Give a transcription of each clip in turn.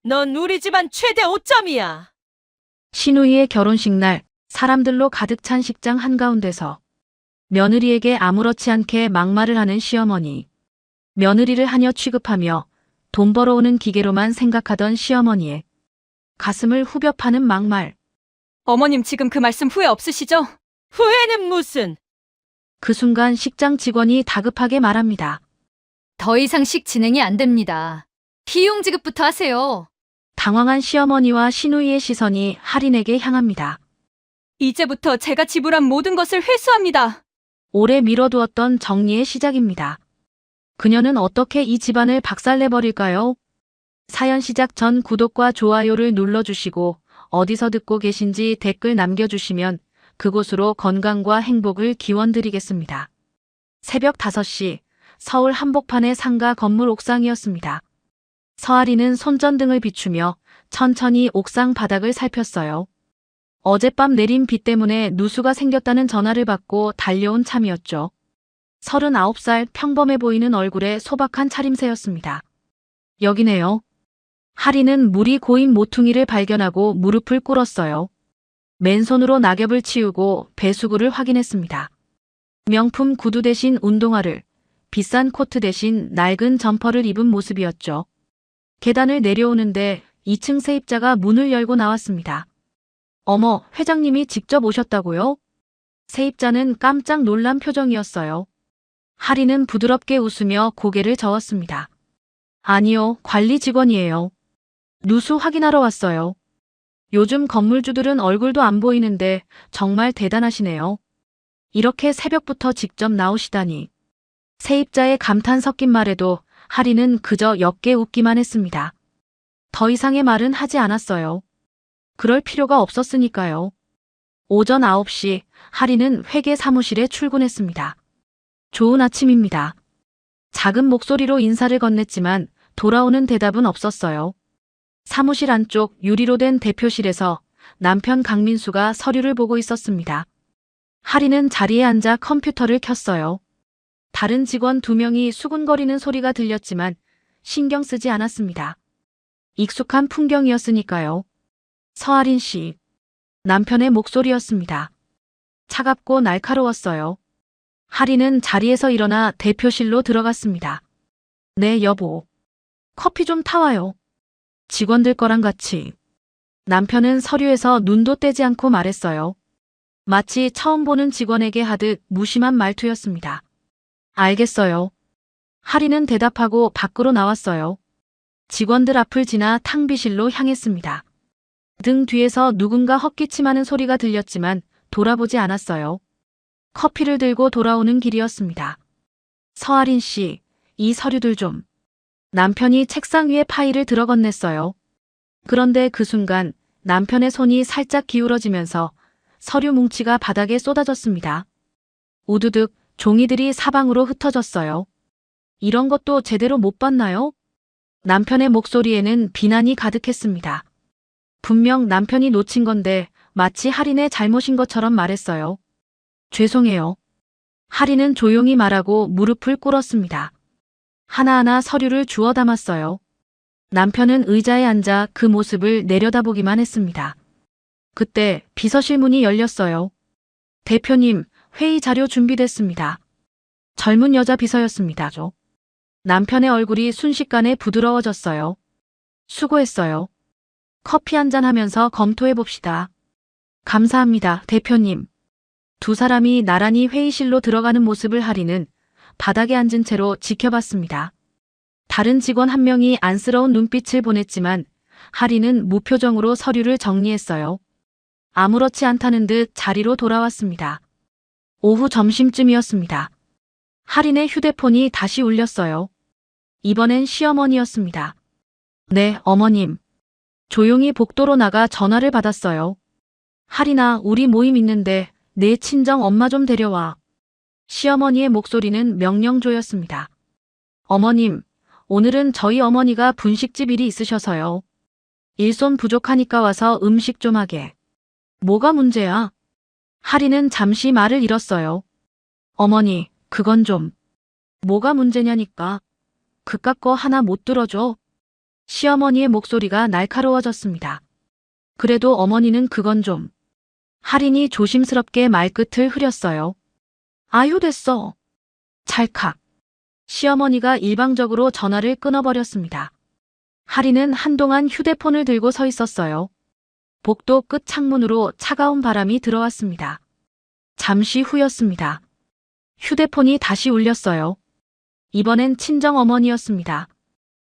넌 우리 집안 최대 오점이야. 신우이의 결혼식 날 사람들로 가득 찬 식장 한가운데서 며느리에게 아무렇지 않게 막말을 하는 시어머니. 며느리를 하녀 취급하며 돈 벌어오는 기계로만 생각하던 시어머니의 가슴을 후벼 파는 막말. 어머님 지금 그 말씀 후회 없으시죠? 후회는 무슨? 그 순간 식장 직원이 다급하게 말합니다. 더 이상씩 진행이 안 됩니다. 비용 지급부터 하세요. 당황한 시어머니와 시누이의 시선이 할인에게 향합니다. 이제부터 제가 지불한 모든 것을 회수합니다. 오래 미뤄두었던 정리의 시작입니다. 그녀는 어떻게 이 집안을 박살내버릴까요? 사연 시작 전 구독과 좋아요를 눌러주시고 어디서 듣고 계신지 댓글 남겨주시면 그곳으로 건강과 행복을 기원드리겠습니다. 새벽 5시 서울 한복판의 상가 건물 옥상이었습니다. 서아리는 손전등을 비추며 천천히 옥상 바닥을 살폈어요. 어젯밤 내린 비 때문에 누수가 생겼다는 전화를 받고 달려온 참이었죠. 39살 평범해 보이는 얼굴에 소박한 차림새였습니다. 여기네요. 하리는 물이 고인 모퉁이를 발견하고 무릎을 꿇었어요. 맨손으로 낙엽을 치우고 배수구를 확인했습니다. 명품 구두 대신 운동화를, 비싼 코트 대신 낡은 점퍼를 입은 모습이었죠. 계단을 내려오는데 2층 세입자가 문을 열고 나왔습니다. 어머, 회장님이 직접 오셨다고요? 세입자는 깜짝 놀란 표정이었어요. 하리는 부드럽게 웃으며 고개를 저었습니다. 아니요, 관리 직원이에요. 누수 확인하러 왔어요. 요즘 건물주들은 얼굴도 안 보이는데 정말 대단하시네요. 이렇게 새벽부터 직접 나오시다니. 세입자의 감탄 섞인 말에도 하리는 그저 옅게 웃기만 했습니다. 더 이상의 말은 하지 않았어요. 그럴 필요가 없었으니까요. 오전 9시 하리는 회계 사무실에 출근했습니다. 좋은 아침입니다. 작은 목소리로 인사를 건넸지만 돌아오는 대답은 없었어요. 사무실 안쪽 유리로 된 대표실에서 남편 강민수가 서류를 보고 있었습니다. 하리는 자리에 앉아 컴퓨터를 켰어요. 다른 직원 2명이 수군거리는 소리가 들렸지만 신경 쓰지 않았습니다. 익숙한 풍경이었으니까요. 서아린 씨. 남편의 목소리였습니다. 차갑고 날카로웠어요. 하리는 자리에서 일어나 대표실로 들어갔습니다. 네, 여보. 커피 좀 타와요. 직원들 거랑 같이. 남편은 서류에서 눈도 떼지 않고 말했어요. 마치 처음 보는 직원에게 하듯 무심한 말투였습니다. 알겠어요. 하리는 대답하고 밖으로 나왔어요. 직원들 앞을 지나 탕비실로 향했습니다. 등 뒤에서 누군가 헛기침하는 소리가 들렸지만 돌아보지 않았어요. 커피를 들고 돌아오는 길이었습니다. 서아린 씨, 이 서류들 좀. 남편이 책상 위에 파일을 들어 건넸어요. 그런데 그 순간 남편의 손이 살짝 기울어지면서 서류 뭉치가 바닥에 쏟아졌습니다. 우두둑 종이들이 사방으로 흩어졌어요. 이런 것도 제대로 못 봤나요? 남편의 목소리에는 비난이 가득했습니다. 분명 남편이 놓친 건데 마치 할인의 잘못인 것처럼 말했어요. 죄송해요. 할인은 조용히 말하고 무릎을 꿇었습니다. 하나하나 서류를 주워 담았어요. 남편은 의자에 앉아 그 모습을 내려다보기만 했습니다. 그때 비서실 문이 열렸어요. 대표님, 회의 자료 준비됐습니다. 젊은 여자 비서였습니다. 남편의 얼굴이 순식간에 부드러워졌어요. 수고했어요. 커피 한잔 하면서 검토해 봅시다. 감사합니다, 대표님. 두 사람이 나란히 회의실로 들어가는 모습을 하리는 바닥에 앉은 채로 지켜봤습니다. 다른 직원 한 명이 안쓰러운 눈빛을 보냈지만 하리는 무표정으로 서류를 정리했어요. 아무렇지 않다는 듯 자리로 돌아왔습니다. 오후 점심쯤이었습니다. 하린의 휴대폰이 다시 울렸어요. 이번엔 시어머니였습니다. 네, 어머님. 조용히 복도로 나가 전화를 받았어요. 하린아, 우리 모임 있는데 내 친정 엄마 좀 데려와. 시어머니의 목소리는 명령조였습니다. 어머님, 오늘은 저희 어머니가 분식집 일이 있으셔서요. 일손 부족하니까 와서 음식 좀 하게. 뭐가 문제야? 하리는 잠시 말을 잃었어요. 어머니, 그건 좀. 뭐가 문제냐니까. 그깟 거 하나 못 들어줘. 시어머니의 목소리가 날카로워졌습니다. 그래도 어머니는 그건 좀. 할인이 조심스럽게 말끝을 흐렸어요. 아유, 됐어. 찰칵. 시어머니가 일방적으로 전화를 끊어버렸습니다. 할인은 한동안 휴대폰을 들고 서 있었어요. 복도 끝 창문으로 차가운 바람이 들어왔습니다. 잠시 후였습니다. 휴대폰이 다시 울렸어요. 이번엔 친정어머니였습니다.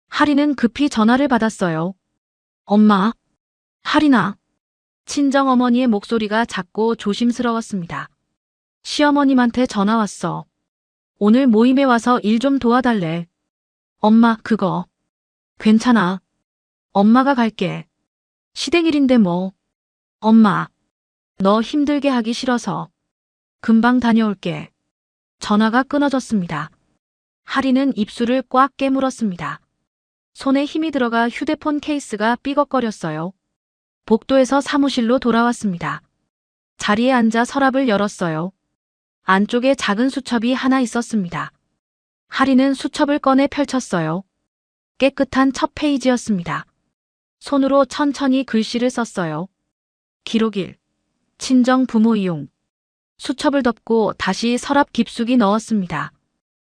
할인은 급히 전화를 받았어요. 엄마. 할인아. 친정어머니의 목소리가 작고 조심스러웠습니다. 시어머님한테 전화 왔어. 오늘 모임에 와서 일 좀 도와달래. 엄마, 그거. 괜찮아. 엄마가 갈게. 시댁일인데 뭐. 엄마. 너 힘들게 하기 싫어서. 금방 다녀올게. 전화가 끊어졌습니다. 할인은 입술을 꽉 깨물었습니다. 손에 힘이 들어가 휴대폰 케이스가 삐걱거렸어요. 복도에서 사무실로 돌아왔습니다. 자리에 앉아 서랍을 열었어요. 안쪽에 작은 수첩이 하나 있었습니다. 할인은 수첩을 꺼내 펼쳤어요. 깨끗한 첫 페이지였습니다. 손으로 천천히 글씨를 썼어요. 기록 1. 친정 부모 이용. 수첩을 덮고 다시 서랍 깊숙이 넣었습니다.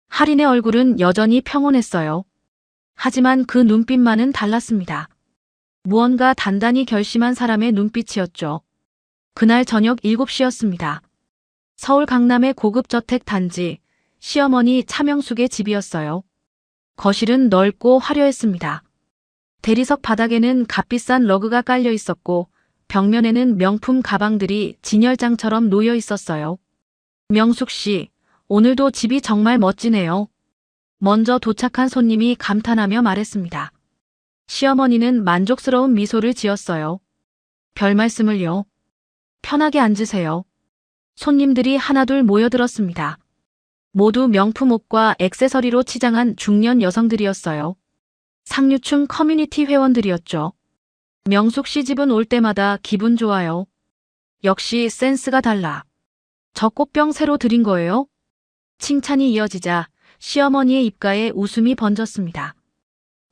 할인의 얼굴은 여전히 평온했어요. 하지만 그 눈빛만은 달랐습니다. 무언가 단단히 결심한 사람의 눈빛이었죠. 그날 저녁 7시였습니다. 서울 강남의 고급 저택 단지, 시어머니 차명숙의 집이었어요. 거실은 넓고 화려했습니다. 대리석 바닥에는 값비싼 러그가 깔려 있었고 벽면에는 명품 가방들이 진열장처럼 놓여 있었어요. 명숙 씨, 오늘도 집이 정말 멋지네요. 먼저 도착한 손님이 감탄하며 말했습니다. 시어머니는 만족스러운 미소를 지었어요. 별 말씀을요. 편하게 앉으세요. 손님들이 하나둘 모여들었습니다. 모두 명품 옷과 액세서리로 치장한 중년 여성들이었어요. 상류층 커뮤니티 회원들이었죠. 명숙 씨 집은 올 때마다 기분 좋아요. 역시 센스가 달라. 저 꽃병 새로 드린 거예요? 칭찬이 이어지자 시어머니의 입가에 웃음이 번졌습니다.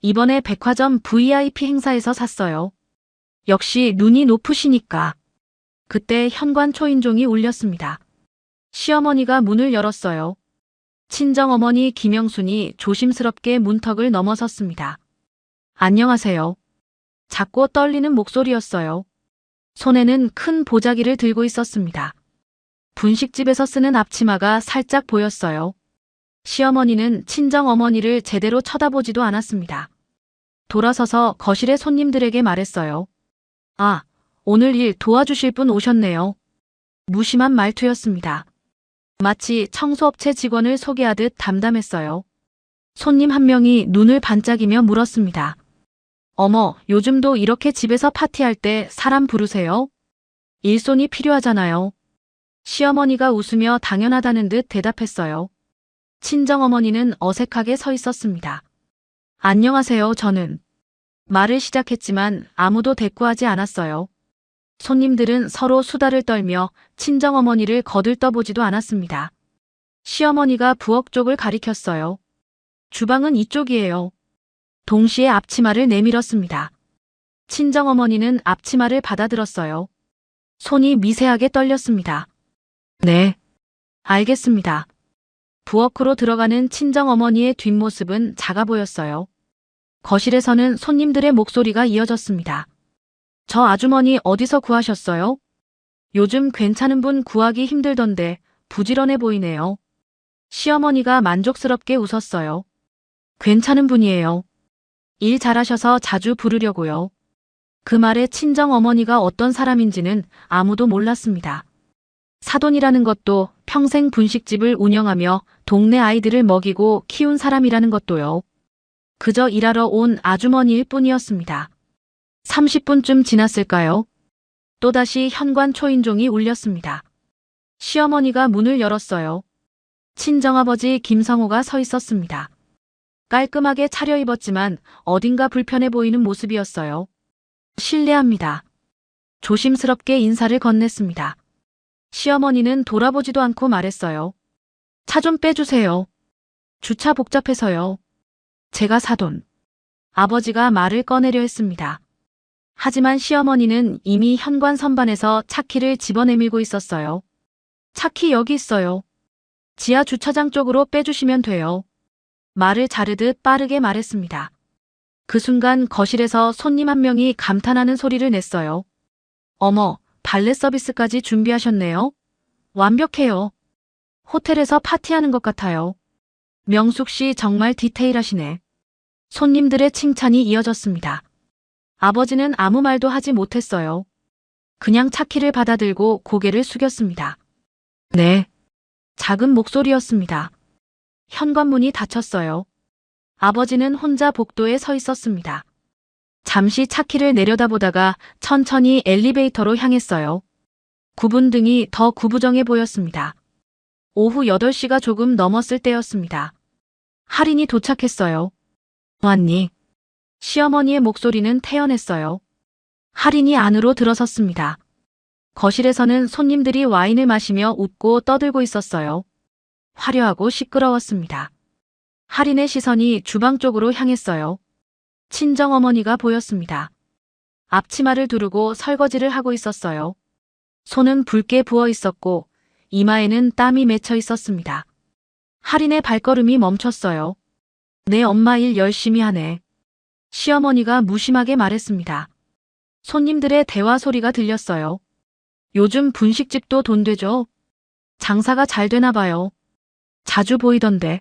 이번에 백화점 VIP 행사에서 샀어요. 역시 눈이 높으시니까. 그때 현관 초인종이 울렸습니다. 시어머니가 문을 열었어요. 친정어머니 김영순이 조심스럽게 문턱을 넘어섰습니다. 안녕하세요. 작고 떨리는 목소리였어요. 손에는 큰 보자기를 들고 있었습니다. 분식집에서 쓰는 앞치마가 살짝 보였어요. 시어머니는 친정어머니를 제대로 쳐다보지도 않았습니다. 돌아서서 거실의 손님들에게 말했어요. 아, 오늘 일 도와주실 분 오셨네요. 무심한 말투였습니다. 마치 청소업체 직원을 소개하듯 담담했어요. 손님 한 명이 눈을 반짝이며 물었습니다. 어머, 요즘도 이렇게 집에서 파티할 때 사람 부르세요? 일손이 필요하잖아요. 시어머니가 웃으며 당연하다는 듯 대답했어요. 친정어머니는 어색하게 서 있었습니다. 안녕하세요, 저는. 말을 시작했지만 아무도 대꾸하지 않았어요. 손님들은 서로 수다를 떨며 친정어머니를 거들떠보지도 않았습니다. 시어머니가 부엌 쪽을 가리켰어요. 주방은 이쪽이에요. 동시에 앞치마를 내밀었습니다. 친정어머니는 앞치마를 받아들었어요. 손이 미세하게 떨렸습니다. 네, 알겠습니다. 부엌으로 들어가는 친정어머니의 뒷모습은 작아 보였어요. 거실에서는 손님들의 목소리가 이어졌습니다. 저 아주머니 어디서 구하셨어요? 요즘 괜찮은 분 구하기 힘들던데 부지런해 보이네요. 시어머니가 만족스럽게 웃었어요. 괜찮은 분이에요. 일 잘하셔서 자주 부르려고요. 그 말에 친정어머니가 어떤 사람인지는 아무도 몰랐습니다. 사돈이라는 것도 평생 분식집을 운영하며 동네 아이들을 먹이고 키운 사람이라는 것도요. 그저 일하러 온 아주머니일 뿐이었습니다. 30분쯤 지났을까요? 또다시 현관 초인종이 울렸습니다. 시어머니가 문을 열었어요. 친정아버지 김성호가 서 있었습니다. 깔끔하게 차려입었지만 어딘가 불편해 보이는 모습이었어요. 실례합니다. 조심스럽게 인사를 건넸습니다. 시어머니는 돌아보지도 않고 말했어요. 차 좀 빼주세요. 주차 복잡해서요. 제가 사돈. 아버지가 말을 꺼내려 했습니다. 하지만 시어머니는 이미 현관 선반에서 차키를 집어내밀고 있었어요. 차키 여기 있어요. 지하 주차장 쪽으로 빼주시면 돼요. 말을 자르듯 빠르게 말했습니다. 그 순간 거실에서 손님 한 명이 감탄하는 소리를 냈어요. 어머, 발레 서비스까지 준비하셨네요. 완벽해요. 호텔에서 파티하는 것 같아요. 명숙 씨 정말 디테일하시네. 손님들의 칭찬이 이어졌습니다. 아버지는 아무 말도 하지 못했어요. 그냥 차키를 받아들고 고개를 숙였습니다. 네. 작은 목소리였습니다. 현관문이 닫혔어요. 아버지는 혼자 복도에 서 있었습니다. 잠시 차키를 내려다보다가 천천히 엘리베이터로 향했어요. 구분등이 더 구부정해 보였습니다. 오후 8시가 조금 넘었을 때였습니다. 할인이 도착했어요. 왔니? 시어머니의 목소리는 태연했어요. 할인이 안으로 들어섰습니다. 거실에서는 손님들이 와인을 마시며 웃고 떠들고 있었어요. 화려하고 시끄러웠습니다. 할인의 시선이 주방 쪽으로 향했어요. 친정어머니가 보였습니다. 앞치마를 두르고 설거지를 하고 있었어요. 손은 붉게 부어 있었고 이마에는 땀이 맺혀 있었습니다. 할인의 발걸음이 멈췄어요. 내 엄마 일 열심히 하네. 시어머니가 무심하게 말했습니다. 손님들의 대화 소리가 들렸어요. 요즘 분식집도 돈 되죠? 장사가 잘 되나 봐요. 자주 보이던데.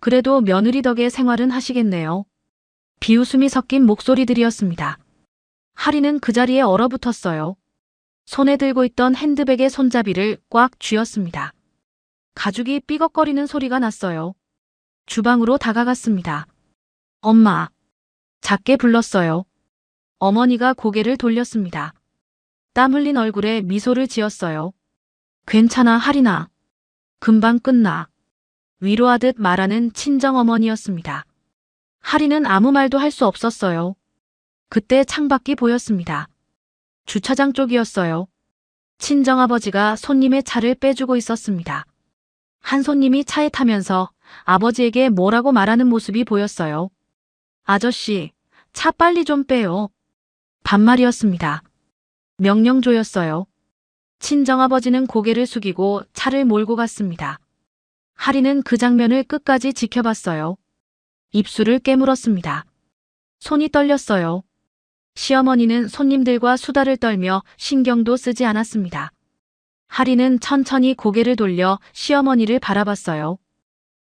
그래도 며느리 덕에 생활은 하시겠네요. 비웃음이 섞인 목소리들이었습니다. 할인은 그 자리에 얼어붙었어요. 손에 들고 있던 핸드백의 손잡이를 꽉 쥐었습니다. 가죽이 삐걱거리는 소리가 났어요. 주방으로 다가갔습니다. 엄마. 작게 불렀어요. 어머니가 고개를 돌렸습니다. 땀 흘린 얼굴에 미소를 지었어요. 괜찮아, 할인아. 금방 끝나. 위로하듯 말하는 친정어머니였습니다. 할인은 아무 말도 할 수 없었어요. 그때 창밖이 보였습니다. 주차장 쪽이었어요. 친정아버지가 손님의 차를 빼주고 있었습니다. 한 손님이 차에 타면서 아버지에게 뭐라고 말하는 모습이 보였어요. 아저씨, 차 빨리 좀 빼요. 반말이었습니다. 명령조였어요. 친정아버지는 고개를 숙이고 차를 몰고 갔습니다. 할인은 그 장면을 끝까지 지켜봤어요. 입술을 깨물었습니다. 손이 떨렸어요. 시어머니는 손님들과 수다를 떨며 신경도 쓰지 않았습니다. 할인은 천천히 고개를 돌려 시어머니를 바라봤어요.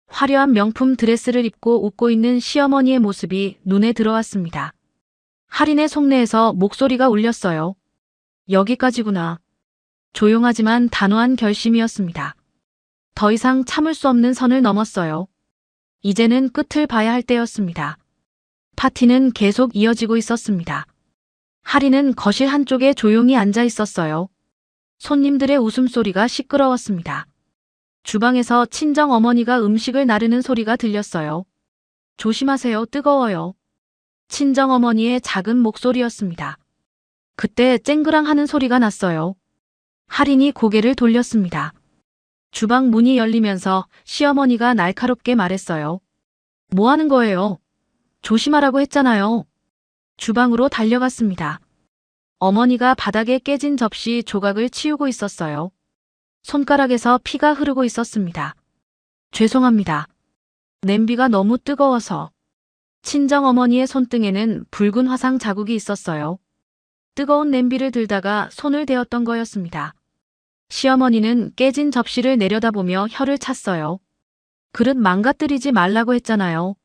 화려한 명품 드레스를 입고 웃고 있는 시어머니의 모습이 눈에 들어왔습니다. 할인의 속내에서 목소리가 울렸어요. 여기까지구나. 조용하지만 단호한 결심이었습니다. 더 이상 참을 수 없는 선을 넘었어요. 이제는 끝을 봐야 할 때였습니다. 파티는 계속 이어지고 있었습니다. 할인은 거실 한쪽에 조용히 앉아 있었어요. 손님들의 웃음소리가 시끄러웠습니다. 주방에서 친정어머니가 음식을 나르는 소리가 들렸어요. 조심하세요, 뜨거워요. 친정어머니의 작은 목소리였습니다. 그때 쨍그랑하는 소리가 났어요. 할인이 고개를 돌렸습니다. 주방 문이 열리면서 시어머니가 날카롭게 말했어요. 뭐 하는 거예요? 조심하라고 했잖아요. 주방으로 달려갔습니다. 어머니가 바닥에 깨진 접시 조각을 치우고 있었어요. 손가락에서 피가 흐르고 있었습니다. 죄송합니다. 냄비가 너무 뜨거워서. 친정어머니의 손등에는 붉은 화상 자국이 있었어요. 뜨거운 냄비를 들다가 손을 대었던 거였습니다. 시어머니는 깨진 접시를 내려다보며 혀를 찼어요. 그릇 망가뜨리지 말라고 했잖아요.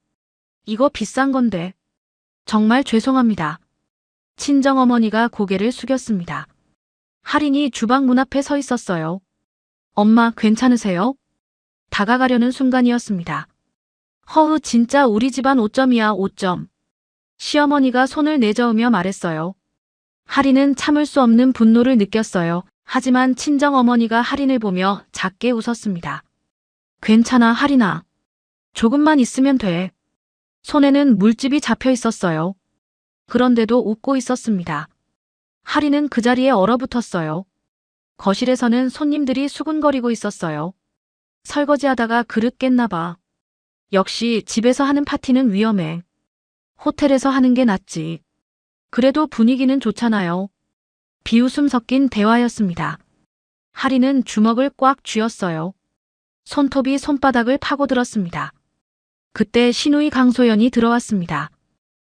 이거 비싼 건데. 정말 죄송합니다. 친정어머니가 고개를 숙였습니다. 할인이 주방 문 앞에 서 있었어요. 엄마, 괜찮으세요? 다가가려는 순간이었습니다. 허으, 진짜 우리 집안 5점이야, 5점. 시어머니가 손을 내저으며 말했어요. 할인은 참을 수 없는 분노를 느꼈어요. 하지만 친정어머니가 할인을 보며 작게 웃었습니다. 괜찮아, 할인아. 조금만 있으면 돼. 손에는 물집이 잡혀 있었어요. 그런데도 웃고 있었습니다. 할인은 그 자리에 얼어붙었어요. 거실에서는 손님들이 수군거리고 있었어요. 설거지하다가 그릇 깼나 봐. 역시 집에서 하는 파티는 위험해. 호텔에서 하는 게 낫지. 그래도 분위기는 좋잖아요. 비웃음 섞인 대화였습니다. 하리는 주먹을 꽉 쥐었어요. 손톱이 손바닥을 파고들었습니다. 그때 신우이 강소연이 들어왔습니다.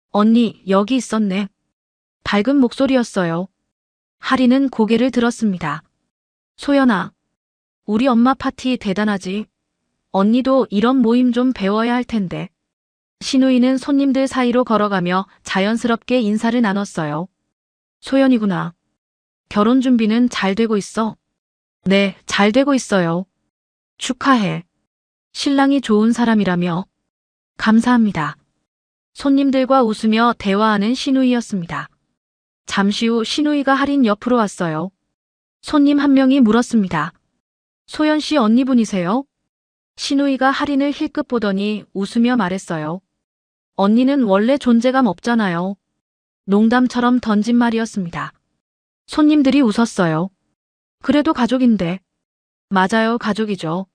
언니, 여기 있었네. 밝은 목소리였어요. 하리는 고개를 들었습니다. 소연아, 우리 엄마 파티 대단하지? 언니도 이런 모임 좀 배워야 할 텐데. 신우이는 손님들 사이로 걸어가며 자연스럽게 인사를 나눴어요. 소연이구나. 결혼 준비는 잘 되고 있어? 네, 잘 되고 있어요. 축하해. 신랑이 좋은 사람이라며? 감사합니다. 손님들과 웃으며 대화하는 신우이였습니다. 잠시 후 신우이가 할인 옆으로 왔어요. 손님 한 명이 물었습니다. 소연 씨 언니분이세요? 신우이가 할인을 힐끗 보더니 웃으며 말했어요. 언니는 원래 존재감 없잖아요. 농담처럼 던진 말이었습니다. 손님들이 웃었어요. 그래도 가족인데. 맞아요, 가족이죠.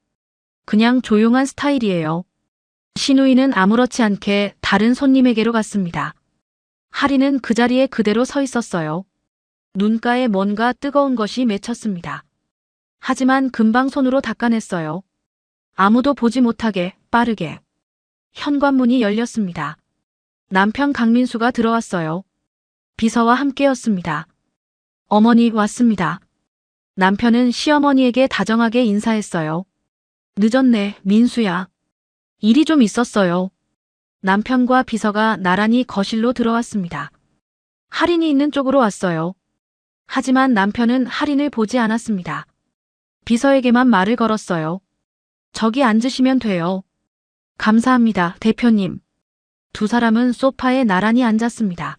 그냥 조용한 스타일이에요. 신우이는 아무렇지 않게 다른 손님에게로 갔습니다. 하리는 그 자리에 그대로 서 있었어요. 눈가에 뭔가 뜨거운 것이 맺혔습니다. 하지만 금방 손으로 닦아냈어요. 아무도 보지 못하게 빠르게. 현관문이 열렸습니다. 남편 강민수가 들어왔어요. 비서와 함께였습니다. 어머니 왔습니다. 남편은 시어머니에게 다정하게 인사했어요. 늦었네, 민수야. 일이 좀 있었어요. 남편과 비서가 나란히 거실로 들어왔습니다. 할인이 있는 쪽으로 왔어요. 하지만 남편은 할인을 보지 않았습니다. 비서에게만 말을 걸었어요. 저기 앉으시면 돼요. 감사합니다, 대표님. 두 사람은 소파에 나란히 앉았습니다.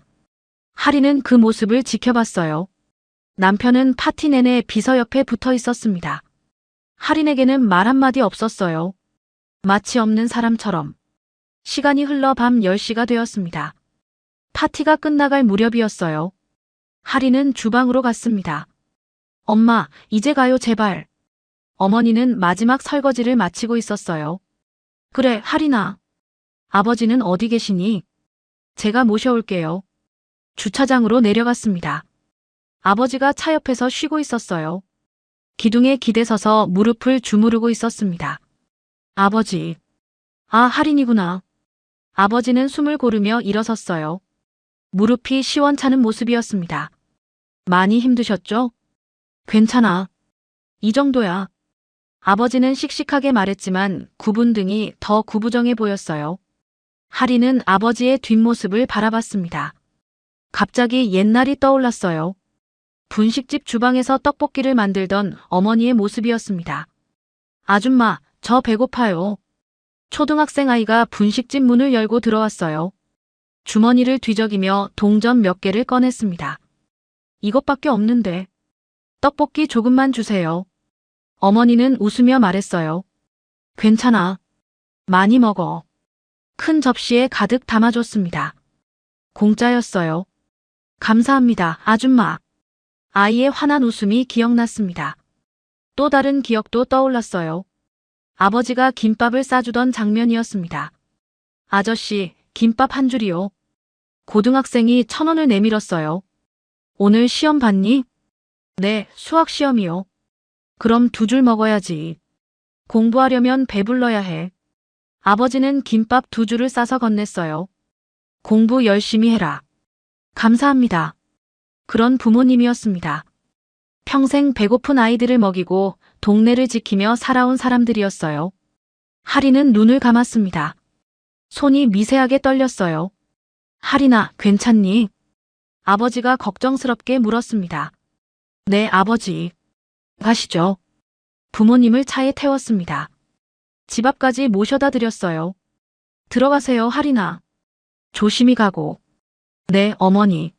할인은 그 모습을 지켜봤어요. 남편은 파티 내내 비서 옆에 붙어 있었습니다. 할인에게는 말 한마디 없었어요. 마치 없는 사람처럼. 시간이 흘러 밤 10시가 되었습니다. 파티가 끝나갈 무렵이었어요. 할인은 주방으로 갔습니다. 엄마, 이제 가요, 제발. 어머니는 마지막 설거지를 마치고 있었어요. 그래, 할인아. 아버지는 어디 계시니? 제가 모셔올게요. 주차장으로 내려갔습니다. 아버지가 차 옆에서 쉬고 있었어요. 기둥에 기대서서 무릎을 주무르고 있었습니다. 아버지. 아, 할인이구나. 아버지는 숨을 고르며 일어섰어요. 무릎이 시원찮은 모습이었습니다. 많이 힘드셨죠? 괜찮아. 이 정도야. 아버지는 씩씩하게 말했지만 구분등이 더 구부정해 보였어요. 할인은 아버지의 뒷모습을 바라봤습니다. 갑자기 옛날이 떠올랐어요. 분식집 주방에서 떡볶이를 만들던 어머니의 모습이었습니다. 아줌마, 저 배고파요. 초등학생 아이가 분식집 문을 열고 들어왔어요. 주머니를 뒤적이며 동전 몇 개를 꺼냈습니다. 이것밖에 없는데. 떡볶이 조금만 주세요. 어머니는 웃으며 말했어요. 괜찮아. 많이 먹어. 큰 접시에 가득 담아줬습니다. 공짜였어요. 감사합니다, 아줌마. 아이의 환한 웃음이 기억났습니다. 또 다른 기억도 떠올랐어요. 아버지가 김밥을 싸주던 장면이었습니다. 아저씨, 김밥 한 줄이요. 고등학생이 1,000원을 내밀었어요. 오늘 시험 봤니? 네, 수학 시험이요. 그럼 2줄 먹어야지. 공부하려면 배불러야 해. 아버지는 김밥 2줄을 싸서 건넸어요. 공부 열심히 해라. 감사합니다. 그런 부모님이었습니다. 평생 배고픈 아이들을 먹이고 동네를 지키며 살아온 사람들이었어요. 할인은 눈을 감았습니다. 손이 미세하게 떨렸어요. 할인아, 괜찮니? 아버지가 걱정스럽게 물었습니다. 네, 아버지. 가시죠. 부모님을 차에 태웠습니다. 집 앞까지 모셔다 드렸어요. 들어가세요, 할인아. 조심히 가고. 네, 어머니.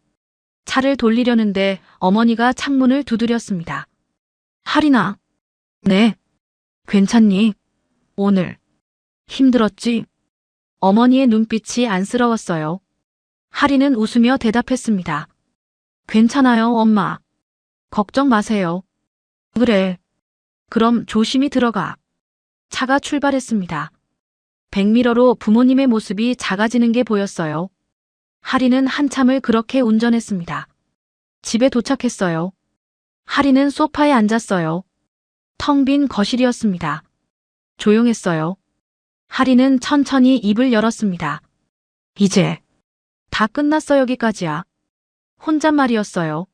차를 돌리려는데 어머니가 창문을 두드렸습니다. 할인아. 네. 괜찮니? 오늘 힘들었지? 어머니의 눈빛이 안쓰러웠어요. 할인은 웃으며 대답했습니다. 괜찮아요, 엄마. 걱정 마세요. 그래. 그럼 조심히 들어가. 차가 출발했습니다. 백미러로 부모님의 모습이 작아지는 게 보였어요. 하리는 한참을 그렇게 운전했습니다. 집에 도착했어요. 하리는 소파에 앉았어요. 텅 빈 거실이었습니다. 조용했어요. 하리는 천천히 입을 열었습니다. 이제 다 끝났어 여기까지야. 혼잣말이었어요.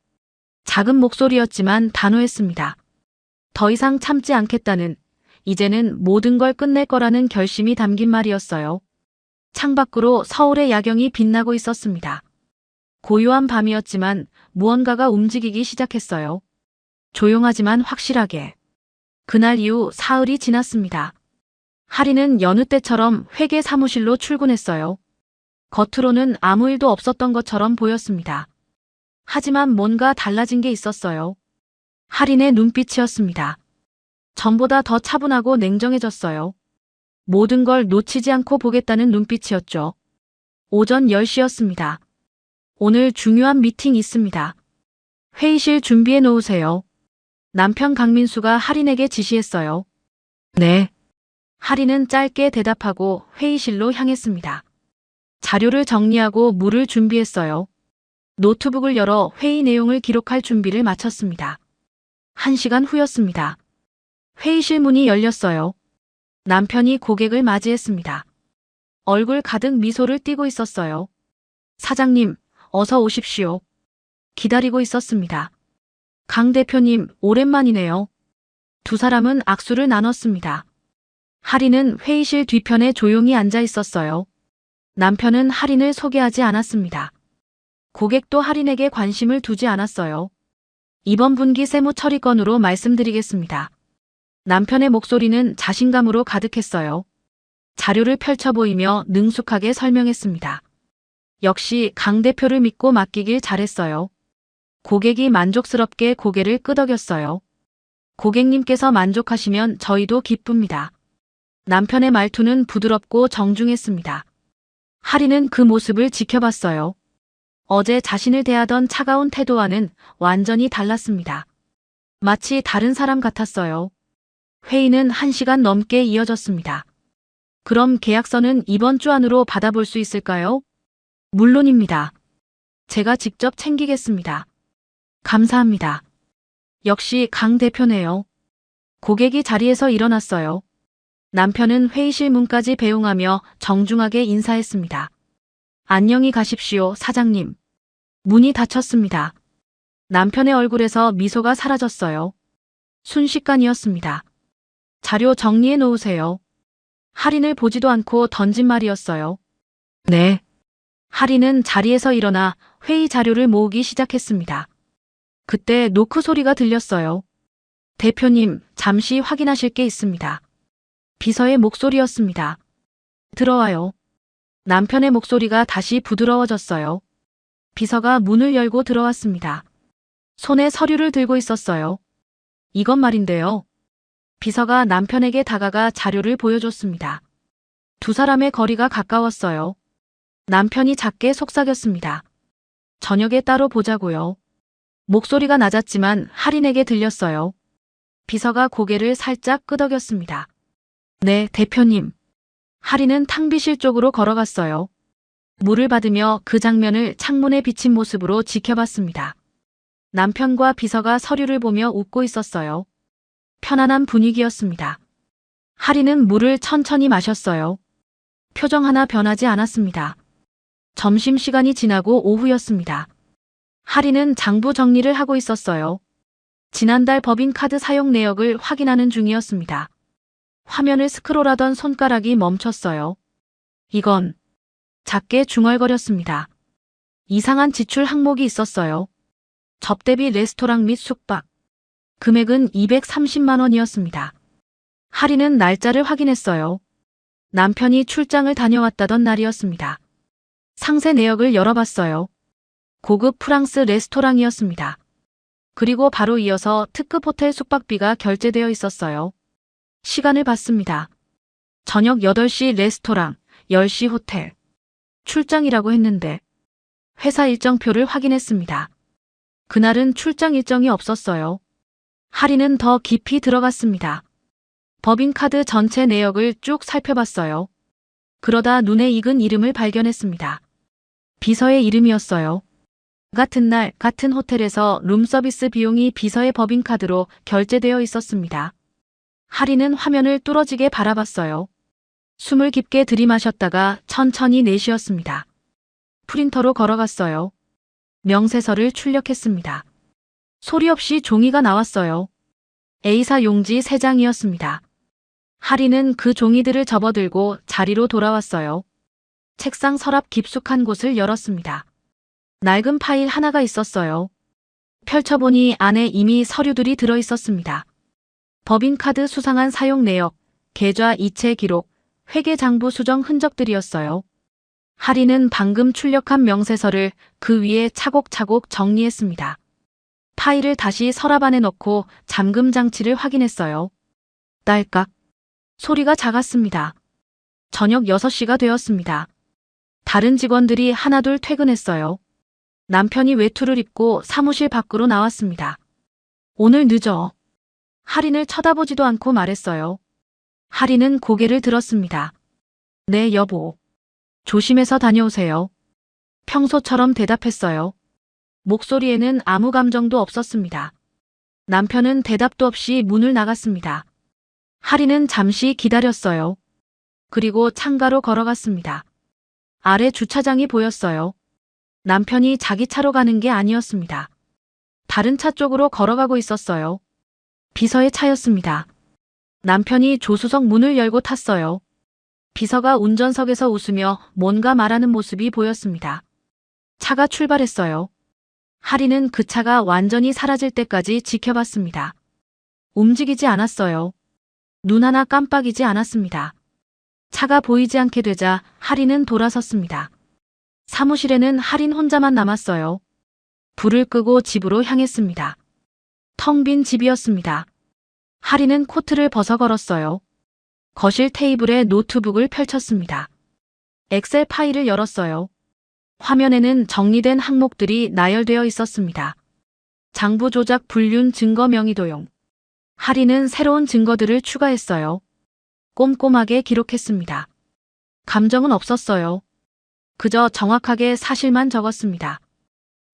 작은 목소리였지만 단호했습니다. 더 이상 참지 않겠다는, 이제는 모든 걸 끝낼 거라는 결심이 담긴 말이었어요. 창밖으로 서울의 야경이 빛나고 있었습니다. 고요한 밤이었지만 무언가가 움직이기 시작했어요. 조용하지만 확실하게. 그날 이후 사흘이 지났습니다. 하리는 여느 때처럼 회계 사무실로 출근했어요. 겉으로는 아무 일도 없었던 것처럼 보였습니다. 하지만 뭔가 달라진 게 있었어요. 하린의 눈빛이었습니다. 전보다 더 차분하고 냉정해졌어요. 모든 걸 놓치지 않고 보겠다는 눈빛이었죠. 오전 10시였습니다. 오늘 중요한 미팅 있습니다. 회의실 준비해 놓으세요. 남편 강민수가 하린에게 지시했어요. 네. 하린은 짧게 대답하고 회의실로 향했습니다. 자료를 정리하고 물을 준비했어요. 노트북을 열어 회의 내용을 기록할 준비를 마쳤습니다. 1시간 후였습니다. 회의실 문이 열렸어요. 남편이 고객을 맞이했습니다. 얼굴 가득 미소를 띠고 있었어요. 사장님, 어서 오십시오. 기다리고 있었습니다. 강 대표님, 오랜만이네요. 두 사람은 악수를 나눴습니다. 하린은 회의실 뒤편에 조용히 앉아 있었어요. 남편은 하린을 소개하지 않았습니다. 고객도 하린에게 관심을 두지 않았어요. 이번 분기 세무 처리 건으로 말씀드리겠습니다. 남편의 목소리는 자신감으로 가득했어요. 자료를 펼쳐 보이며 능숙하게 설명했습니다. 역시 강 대표를 믿고 맡기길 잘했어요. 고객이 만족스럽게 고개를 끄덕였어요. 고객님께서 만족하시면 저희도 기쁩니다. 남편의 말투는 부드럽고 정중했습니다. 하리는 그 모습을 지켜봤어요. 어제 자신을 대하던 차가운 태도와는 완전히 달랐습니다. 마치 다른 사람 같았어요. 회의는 1시간 넘게 이어졌습니다. 그럼 계약서는 이번 주 안으로 받아볼 수 있을까요? 물론입니다. 제가 직접 챙기겠습니다. 감사합니다. 역시 강 대표네요. 고객이 자리에서 일어났어요. 남편은 회의실 문까지 배웅하며 정중하게 인사했습니다. 안녕히 가십시오, 사장님. 문이 닫혔습니다. 남편의 얼굴에서 미소가 사라졌어요. 순식간이었습니다. 자료 정리해 놓으세요. 하린을 보지도 않고 던진 말이었어요. 네. 하린은 자리에서 일어나 회의 자료를 모으기 시작했습니다. 그때 노크 소리가 들렸어요. 대표님, 잠시 확인하실 게 있습니다. 비서의 목소리였습니다. 들어와요. 남편의 목소리가 다시 부드러워졌어요. 비서가 문을 열고 들어왔습니다. 손에 서류를 들고 있었어요. 이것 말인데요. 비서가 남편에게 다가가 자료를 보여줬습니다. 두 사람의 거리가 가까웠어요. 남편이 작게 속삭였습니다. 저녁에 따로 보자고요. 목소리가 낮았지만 하린에게 들렸어요. 비서가 고개를 살짝 끄덕였습니다. 네, 대표님. 하린은 탕비실 쪽으로 걸어갔어요. 물을 받으며 그 장면을 창문에 비친 모습으로 지켜봤습니다. 남편과 비서가 서류를 보며 웃고 있었어요. 편안한 분위기였습니다. 하린은 물을 천천히 마셨어요. 표정 하나 변하지 않았습니다. 점심시간이 지나고 오후였습니다. 하린은 장부 정리를 하고 있었어요. 지난달 법인카드 사용 내역을 확인하는 중이었습니다. 화면을 스크롤하던 손가락이 멈췄어요. 이건 작게 중얼거렸습니다. 이상한 지출 항목이 있었어요. 접대비 레스토랑 및 숙박. 금액은 230만 원이었습니다. 하린은 날짜를 확인했어요. 남편이 출장을 다녀왔다던 날이었습니다. 상세 내역을 열어봤어요. 고급 프랑스 레스토랑이었습니다. 그리고 바로 이어서 특급 호텔 숙박비가 결제되어 있었어요. 시간을 봤습니다. 저녁 8시 레스토랑, 10시 호텔. 출장이라고 했는데 회사 일정표를 확인했습니다. 그날은 출장 일정이 없었어요. 하린은 더 깊이 들어갔습니다. 법인카드 전체 내역을 쭉 살펴봤어요. 그러다 눈에 익은 이름을 발견했습니다. 비서의 이름이었어요. 같은 날 같은 호텔에서 룸서비스 비용이 비서의 법인카드로 결제되어 있었습니다. 하리는 화면을 뚫어지게 바라봤어요. 숨을 깊게 들이마셨다가 천천히 내쉬었습니다. 프린터로 걸어갔어요. 명세서를 출력했습니다. 소리 없이 종이가 나왔어요. A사 용지 3장이었습니다. 하리는 그 종이들을 접어들고 자리로 돌아왔어요. 책상 서랍 깊숙한 곳을 열었습니다. 낡은 파일 하나가 있었어요. 펼쳐보니 안에 이미 서류들이 들어있었습니다. 법인카드 수상한 사용 내역, 계좌 이체 기록, 회계장부 수정 흔적들이었어요. 하리는 방금 출력한 명세서를 그 위에 차곡차곡 정리했습니다. 파일을 다시 서랍 안에 넣고 잠금 장치를 확인했어요. 딸깍. 소리가 작았습니다. 저녁 6시가 되었습니다. 다른 직원들이 하나둘 퇴근했어요. 남편이 외투를 입고 사무실 밖으로 나왔습니다. 오늘 늦어. 하린을 쳐다보지도 않고 말했어요. 하린은 고개를 들었습니다. 네, 여보. 조심해서 다녀오세요. 평소처럼 대답했어요. 목소리에는 아무 감정도 없었습니다. 남편은 대답도 없이 문을 나갔습니다. 하린은 잠시 기다렸어요. 그리고 창가로 걸어갔습니다. 아래 주차장이 보였어요. 남편이 자기 차로 가는 게 아니었습니다. 다른 차 쪽으로 걸어가고 있었어요. 비서의 차였습니다. 남편이 조수석 문을 열고 탔어요. 비서가 운전석에서 웃으며 뭔가 말하는 모습이 보였습니다. 차가 출발했어요. 하리는 그 차가 완전히 사라질 때까지 지켜봤습니다. 움직이지 않았어요. 눈 하나 깜빡이지 않았습니다. 차가 보이지 않게 되자 하리는 돌아섰습니다. 사무실에는 하린 혼자만 남았어요. 불을 끄고 집으로 향했습니다. 텅 빈 집이었습니다. 하리는 코트를 벗어 걸었어요. 거실 테이블에 노트북을 펼쳤습니다. 엑셀 파일을 열었어요. 화면에는 정리된 항목들이 나열되어 있었습니다. 장부 조작 불륜 증거 명의 도용. 하리는 새로운 증거들을 추가했어요. 꼼꼼하게 기록했습니다. 감정은 없었어요. 그저 정확하게 사실만 적었습니다.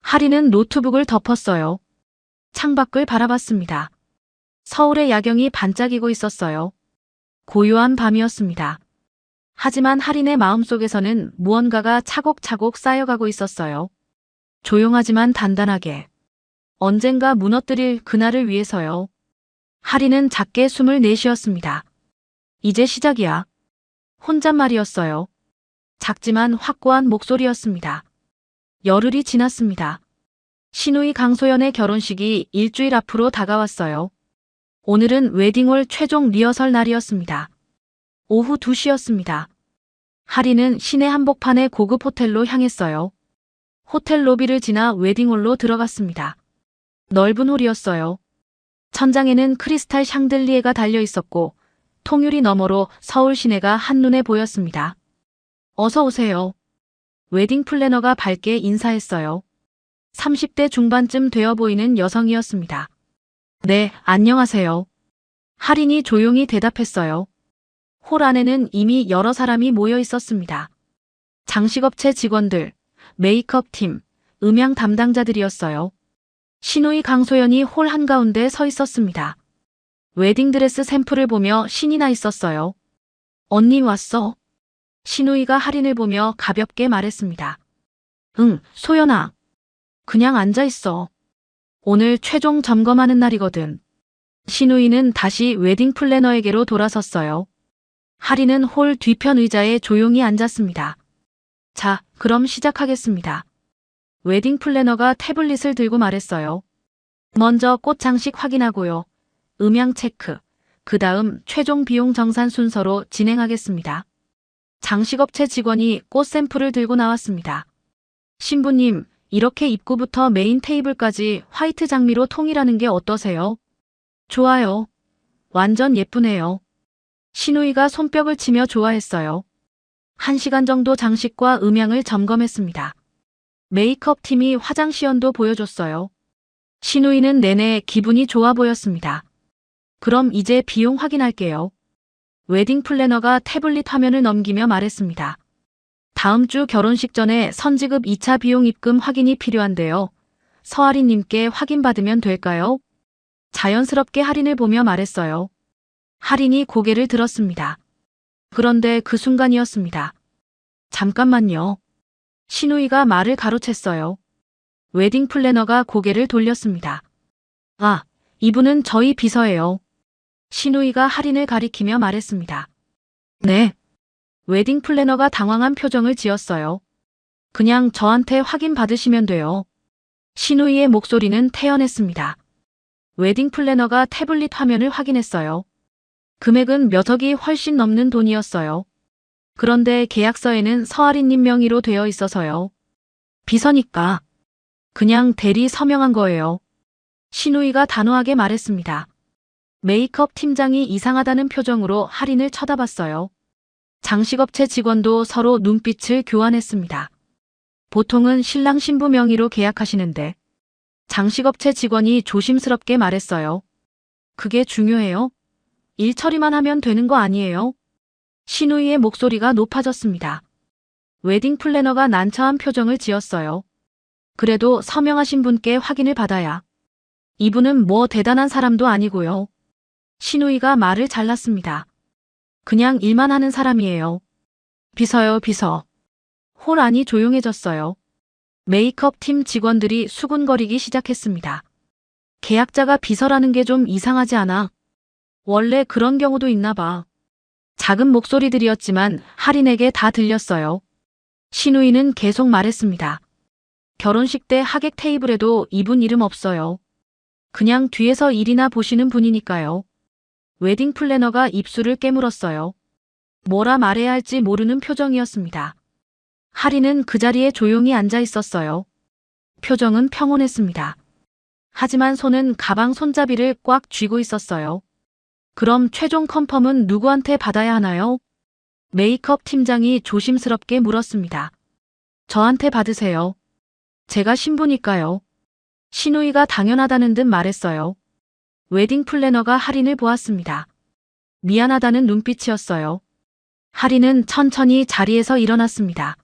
하리는 노트북을 덮었어요. 창밖을 바라봤습니다. 서울의 야경이 반짝이고 있었어요. 고요한 밤이었습니다. 하지만 하린의 마음속에서는 무언가가 차곡차곡 쌓여가고 있었어요. 조용하지만 단단하게. 언젠가 무너뜨릴 그날을 위해서요. 하린은 작게 숨을 내쉬었습니다. 이제 시작이야. 혼잣말이었어요. 작지만 확고한 목소리였습니다. 열흘이 지났습니다. 신우이 강소연의 결혼식이 일주일 앞으로 다가왔어요. 오늘은 웨딩홀 최종 리허설 날이었습니다. 오후 2시였습니다. 하리는 시내 한복판의 고급 호텔로 향했어요. 호텔 로비를 지나 웨딩홀로 들어갔습니다. 넓은 홀이었어요. 천장에는 크리스탈 샹들리에가 달려 있었고 통유리 너머로 서울 시내가 한눈에 보였습니다. 어서 오세요. 웨딩 플래너가 밝게 인사했어요. 30대 중반쯤 되어 보이는 여성이었습니다. 네, 안녕하세요. 하린이 조용히 대답했어요. 홀 안에는 이미 여러 사람이 모여 있었습니다. 장식업체 직원들, 메이크업 팀, 음향 담당자들이었어요. 신우이 강소연이 홀 한가운데 서 있었습니다. 웨딩드레스 샘플을 보며 신이 나 있었어요. 언니 왔어? 신우이가 하린을 보며 가볍게 말했습니다. 응, 소연아. 그냥 앉아있어. 오늘 최종 점검하는 날이거든. 신우이는 다시 웨딩 플래너에게로 돌아섰어요. 하린은 홀 뒤편 의자에 조용히 앉았습니다. 자, 그럼 시작하겠습니다. 웨딩 플래너가 태블릿을 들고 말했어요. 먼저 꽃 장식 확인하고요. 음향 체크, 그 다음 최종 비용 정산 순서로 진행하겠습니다. 장식업체 직원이 꽃 샘플을 들고 나왔습니다. 신부님, 이렇게 입구부터 메인 테이블까지 화이트 장미로 통일하는 게 어떠세요? 좋아요. 완전 예쁘네요. 신우이가 손뼉을 치며 좋아했어요. 1시간 정도 장식과 음향을 점검했습니다. 메이크업 팀이 화장 시연도 보여줬어요. 신우이는 내내 기분이 좋아 보였습니다. 그럼 이제 비용 확인할게요. 웨딩 플래너가 태블릿 화면을 넘기며 말했습니다. 다음 주 결혼식 전에 선지급 2차 비용 입금 확인이 필요한데요. 서아리님께 확인받으면 될까요? 자연스럽게 할인을 보며 말했어요. 할인이 고개를 들었습니다. 그런데 그 순간이었습니다. 잠깐만요. 신우이가 말을 가로챘어요. 웨딩 플래너가 고개를 돌렸습니다. 아, 이분은 저희 비서예요. 신우이가 할인을 가리키며 말했습니다. 네. 웨딩 플래너가 당황한 표정을 지었어요. 그냥 저한테 확인 받으시면 돼요. 신우이의 목소리는 태연했습니다. 웨딩 플래너가 태블릿 화면을 확인했어요. 금액은 몇 억이 훨씬 넘는 돈이었어요. 그런데 계약서에는 서아리님 명의로 되어 있어서요. 비서니까. 그냥 대리 서명한 거예요. 신우이가 단호하게 말했습니다. 메이크업 팀장이 이상하다는 표정으로 할인을 쳐다봤어요. 장식업체 직원도 서로 눈빛을 교환했습니다. 보통은 신랑 신부 명의로 계약하시는데 장식업체 직원이 조심스럽게 말했어요. 그게 중요해요? 일 처리만 하면 되는 거 아니에요? 신우이의 목소리가 높아졌습니다. 웨딩 플래너가 난처한 표정을 지었어요. 그래도 서명하신 분께 확인을 받아야. 이분은 뭐 대단한 사람도 아니고요. 신우이가 말을 잘랐습니다. 그냥 일만 하는 사람이에요. 비서요, 비서. 홀 안이 조용해졌어요. 메이크업 팀 직원들이 수군거리기 시작했습니다. 계약자가 비서라는 게 좀 이상하지 않아? 원래 그런 경우도 있나 봐. 작은 목소리들이었지만 할인에게 다 들렸어요. 신우이는 계속 말했습니다. 결혼식 때 하객 테이블에도 이분 이름 없어요. 그냥 뒤에서 일이나 보시는 분이니까요. 웨딩 플래너가 입술을 깨물었어요. 뭐라 말해야 할지 모르는 표정이었습니다. 할인은 그 자리에 조용히 앉아 있었어요. 표정은 평온했습니다. 하지만 손은 가방 손잡이를 꽉 쥐고 있었어요. 그럼 최종 컨펌은 누구한테 받아야 하나요? 메이크업 팀장이 조심스럽게 물었습니다. 저한테 받으세요. 제가 신부니까요. 신우이가 당연하다는 듯 말했어요. 웨딩 플래너가 할인을 보았습니다. 미안하다는 눈빛이었어요. 할인은 천천히 자리에서 일어났습니다.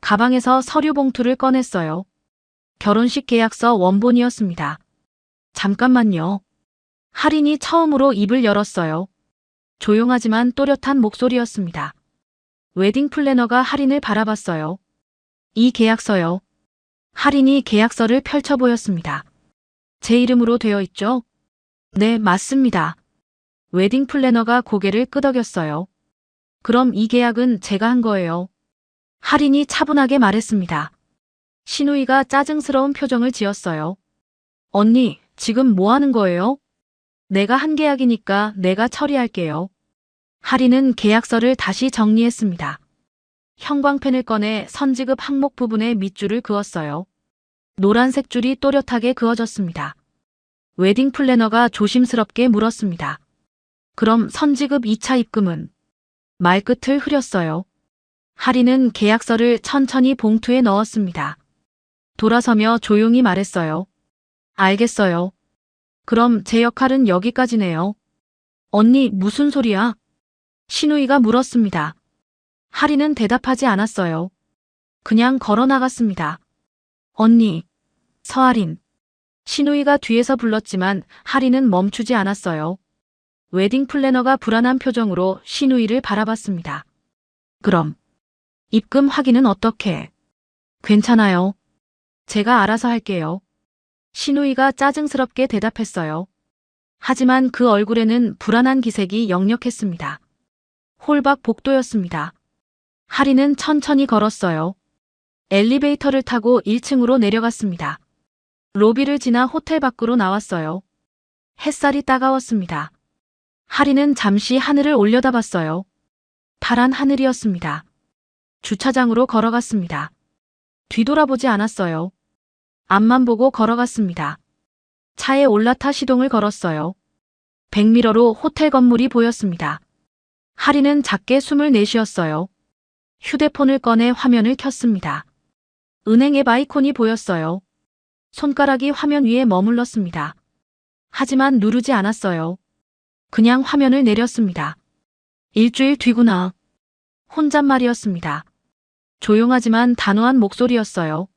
가방에서 서류 봉투를 꺼냈어요. 결혼식 계약서 원본이었습니다. 잠깐만요. 할인이 처음으로 입을 열었어요. 조용하지만 또렷한 목소리였습니다. 웨딩 플래너가 할인을 바라봤어요. 이 계약서요. 할인이 계약서를 펼쳐 보였습니다. 제 이름으로 되어 있죠? 네, 맞습니다. 웨딩 플래너가 고개를 끄덕였어요. 그럼 이 계약은 제가 한 거예요. 할인이 차분하게 말했습니다. 신우이가 짜증스러운 표정을 지었어요. 언니, 지금 뭐 하는 거예요? 내가 한 계약이니까 내가 처리할게요. 할인은 계약서를 다시 정리했습니다. 형광펜을 꺼내 선지급 항목 부분에 밑줄을 그었어요. 노란색 줄이 또렷하게 그어졌습니다. 웨딩 플래너가 조심스럽게 물었습니다. 그럼 선지급 2차 입금은? 말끝을 흐렸어요. 할인은 계약서를 천천히 봉투에 넣었습니다. 돌아서며 조용히 말했어요. 알겠어요. 그럼 제 역할은 여기까지네요. 언니, 무슨 소리야? 신우이가 물었습니다. 할인은 대답하지 않았어요. 그냥 걸어 나갔습니다. 언니, 서할인. 신우이가 뒤에서 불렀지만 할인은 멈추지 않았어요. 웨딩 플래너가 불안한 표정으로 신우이를 바라봤습니다. 그럼 입금 확인은 어떻게? 괜찮아요. 제가 알아서 할게요. 신우이가 짜증스럽게 대답했어요. 하지만 그 얼굴에는 불안한 기색이 역력했습니다. 홀박 복도였습니다. 할인은 천천히 걸었어요. 엘리베이터를 타고 1층으로 내려갔습니다. 로비를 지나 호텔 밖으로 나왔어요. 햇살이 따가웠습니다. 할인은 잠시 하늘을 올려다봤어요. 파란 하늘이었습니다. 주차장으로 걸어갔습니다. 뒤돌아보지 않았어요. 앞만 보고 걸어갔습니다. 차에 올라타 시동을 걸었어요. 백미러로 호텔 건물이 보였습니다. 할인은 작게 숨을 내쉬었어요. 휴대폰을 꺼내 화면을 켰습니다. 은행 앱 아이콘이 보였어요. 손가락이 화면 위에 머물렀습니다. 하지만 누르지 않았어요. 그냥 화면을 내렸습니다. 일주일 뒤구나. 혼잣말이었습니다. 조용하지만 단호한 목소리였어요.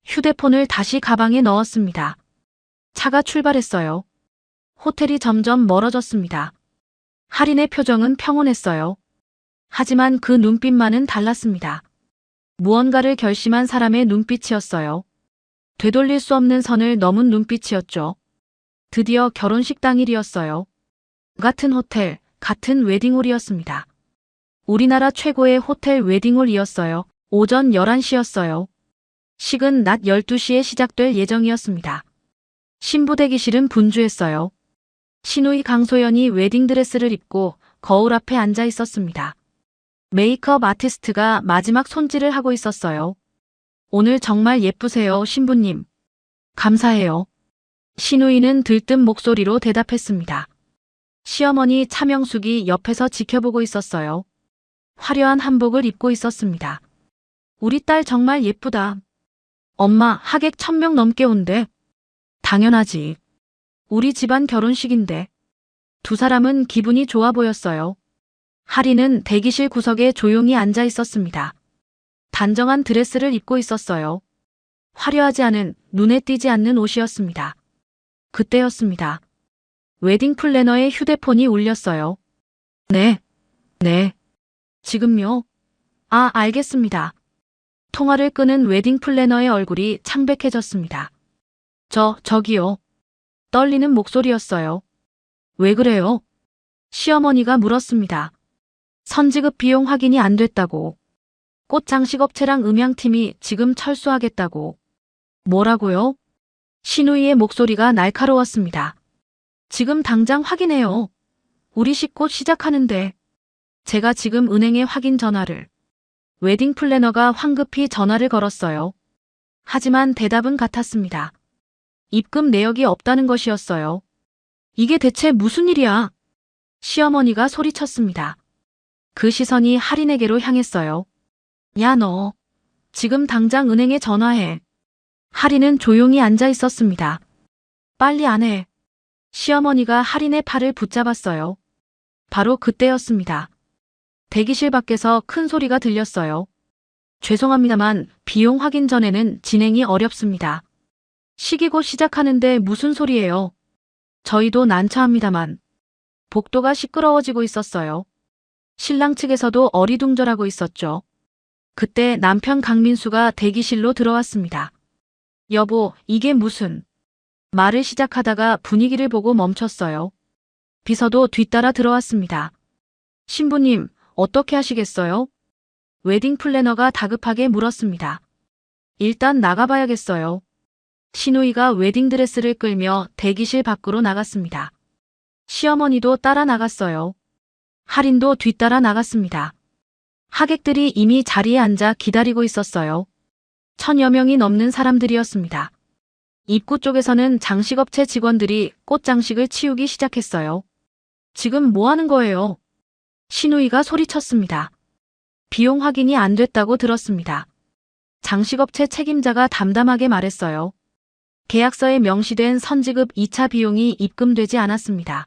휴대폰을 다시 가방에 넣었습니다. 차가 출발했어요. 호텔이 점점 멀어졌습니다. 할인의 표정은 평온했어요. 하지만 그 눈빛만은 달랐습니다. 무언가를 결심한 사람의 눈빛이었어요. 되돌릴 수 없는 선을 넘은 눈빛이었죠. 드디어 결혼식 당일이었어요. 같은 호텔, 같은 웨딩홀이었습니다. 우리나라 최고의 호텔 웨딩홀이었어요. 오전 11시였어요. 식은 낮 12시에 시작될 예정이었습니다. 신부 대기실은 분주했어요. 신우이 강소연이 웨딩드레스를 입고 거울 앞에 앉아 있었습니다. 메이크업 아티스트가 마지막 손질을 하고 있었어요. 오늘 정말 예쁘세요, 신부님. 감사해요. 신우이는 들뜬 목소리로 대답했습니다. 시어머니 차명숙이 옆에서 지켜보고 있었어요. 화려한 한복을 입고 있었습니다. 우리 딸 정말 예쁘다. 엄마, 하객 1000명 넘게 온대. 당연하지. 우리 집안 결혼식인데. 두 사람은 기분이 좋아 보였어요. 하리는 대기실 구석에 조용히 앉아 있었습니다. 단정한 드레스를 입고 있었어요. 화려하지 않은, 눈에 띄지 않는 옷이었습니다. 그때였습니다. 웨딩 플래너의 휴대폰이 울렸어요. 네. 지금요? 아, 알겠습니다. 통화를 끄는 웨딩 플래너의 얼굴이 창백해졌습니다. 저기요. 떨리는 목소리였어요. 왜 그래요? 시어머니가 물었습니다. 선지급 비용 확인이 안 됐다고. 꽃 장식업체랑 음향팀이 지금 철수하겠다고. 뭐라고요? 신우이의 목소리가 날카로웠습니다. 지금 당장 확인해요. 우리 식 곧 시작하는데. 제가 지금 은행에 확인 전화를. 웨딩 플래너가 황급히 전화를 걸었어요. 하지만 대답은 같았습니다. 입금 내역이 없다는 것이었어요. 이게 대체 무슨 일이야? 시어머니가 소리쳤습니다. 그 시선이 할인에게로 향했어요. 야, 너. 지금 당장 은행에 전화해. 할인은 조용히 앉아 있었습니다. 빨리 안 해. 시어머니가 할인의 팔을 붙잡았어요. 바로 그때였습니다. 대기실 밖에서 큰 소리가 들렸어요. 죄송합니다만 비용 확인 전에는 진행이 어렵습니다. 식이 곧 시작하는데 무슨 소리예요? 저희도 난처합니다만. 복도가 시끄러워지고 있었어요. 신랑 측에서도 어리둥절하고 있었죠. 그때 남편 강민수가 대기실로 들어왔습니다. 여보, 이게 무슨... 말을 시작하다가 분위기를 보고 멈췄어요. 비서도 뒤따라 들어왔습니다. 신부님, 어떻게 하시겠어요? 웨딩 플래너가 다급하게 물었습니다. 일단 나가봐야겠어요. 신우이가 웨딩드레스를 끌며 대기실 밖으로 나갔습니다. 시어머니도 따라 나갔어요. 할인도 뒤따라 나갔습니다. 하객들이 이미 자리에 앉아 기다리고 있었어요. 1000여 명이 넘는 사람들이었습니다. 입구 쪽에서는 장식업체 직원들이 꽃장식을 치우기 시작했어요. 지금 뭐 하는 거예요? 신우이가 소리쳤습니다. 비용 확인이 안 됐다고 들었습니다. 장식업체 책임자가 담담하게 말했어요. 계약서에 명시된 선지급 2차 비용이 입금되지 않았습니다.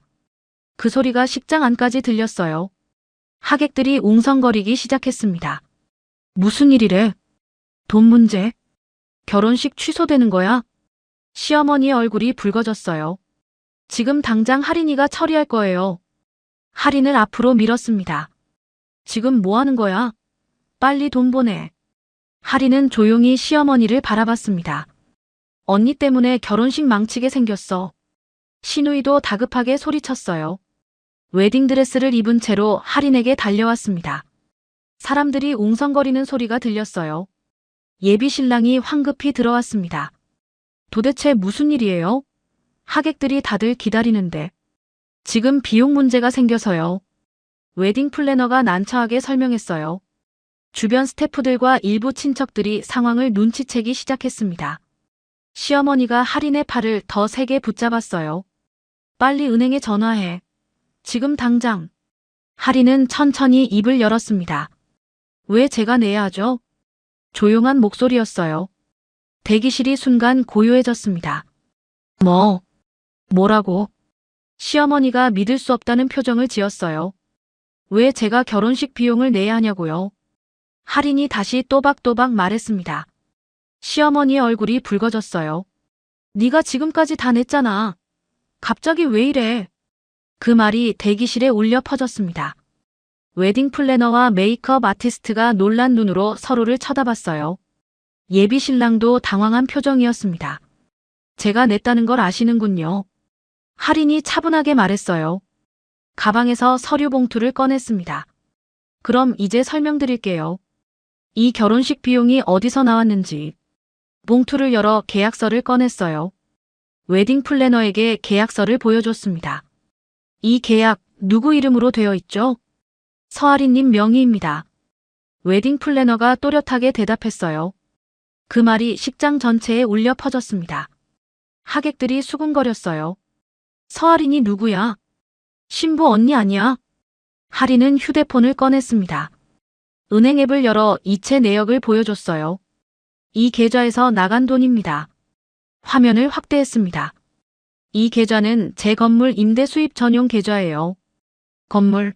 그 소리가 식장 안까지 들렸어요. 하객들이 웅성거리기 시작했습니다. 무슨 일이래? 돈 문제? 결혼식 취소되는 거야? 시어머니의 얼굴이 붉어졌어요. 지금 당장 할인이가 처리할 거예요. 할인을 앞으로 밀었습니다. 지금 뭐 하는 거야? 빨리 돈 보내. 할인은 조용히 시어머니를 바라봤습니다. 언니 때문에 결혼식 망치게 생겼어. 신우이도 다급하게 소리쳤어요. 웨딩드레스를 입은 채로 할인에게 달려왔습니다. 사람들이 웅성거리는 소리가 들렸어요. 예비 신랑이 황급히 들어왔습니다. 도대체 무슨 일이에요? 하객들이 다들 기다리는데. 지금 비용 문제가 생겨서요. 웨딩 플래너가 난처하게 설명했어요. 주변 스태프들과 일부 친척들이 상황을 눈치채기 시작했습니다. 시어머니가 할인의 팔을 더 세게 붙잡았어요. 빨리 은행에 전화해. 지금 당장. 할인은 천천히 입을 열었습니다. 왜 제가 내야 하죠? 조용한 목소리였어요. 대기실이 순간 고요해졌습니다. 뭐라고? 시어머니가 믿을 수 없다는 표정을 지었어요. 왜 제가 결혼식 비용을 내야 하냐고요? 할인이 다시 또박또박 말했습니다. 시어머니의 얼굴이 붉어졌어요. 네가 지금까지 다 냈잖아. 갑자기 왜 이래? 그 말이 대기실에 울려 퍼졌습니다. 웨딩 플래너와 메이크업 아티스트가 놀란 눈으로 서로를 쳐다봤어요. 예비 신랑도 당황한 표정이었습니다. 제가 냈다는 걸 아시는군요. 할인이 차분하게 말했어요. 가방에서 서류 봉투를 꺼냈습니다. 그럼 이제 설명드릴게요. 이 결혼식 비용이 어디서 나왔는지. 봉투를 열어 계약서를 꺼냈어요. 웨딩 플래너에게 계약서를 보여줬습니다. 이 계약 누구 이름으로 되어 있죠? 서아린님 명의입니다. 웨딩 플래너가 또렷하게 대답했어요. 그 말이 식장 전체에 울려 퍼졌습니다. 하객들이 수군거렸어요. 서아린이 누구야? 신부 언니 아니야? 할인은 휴대폰을 꺼냈습니다. 은행 앱을 열어 이체 내역을 보여줬어요. 이 계좌에서 나간 돈입니다. 화면을 확대했습니다. 이 계좌는 제 건물 임대 수입 전용 계좌예요. 건물.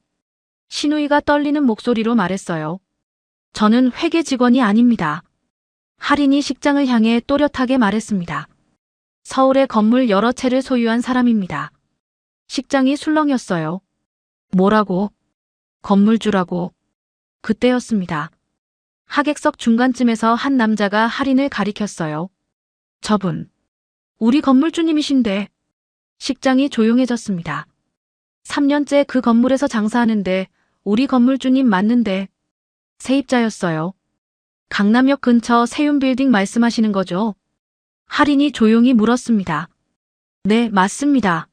신우이가 떨리는 목소리로 말했어요. 저는 회계 직원이 아닙니다. 할인이 식장을 향해 또렷하게 말했습니다. 서울의 건물 여러 채를 소유한 사람입니다. 식장이 술렁였어요. 뭐라고? 건물주라고. 그때였습니다. 하객석 중간쯤에서 한 남자가 할인을 가리켰어요. 저분. 우리 건물주님이신데. 식장이 조용해졌습니다. 3년째 그 건물에서 장사하는데 우리 건물주님 맞는데. 세입자였어요. 강남역 근처 세윤빌딩 말씀하시는 거죠? 할인이 조용히 물었습니다. 네, 맞습니다.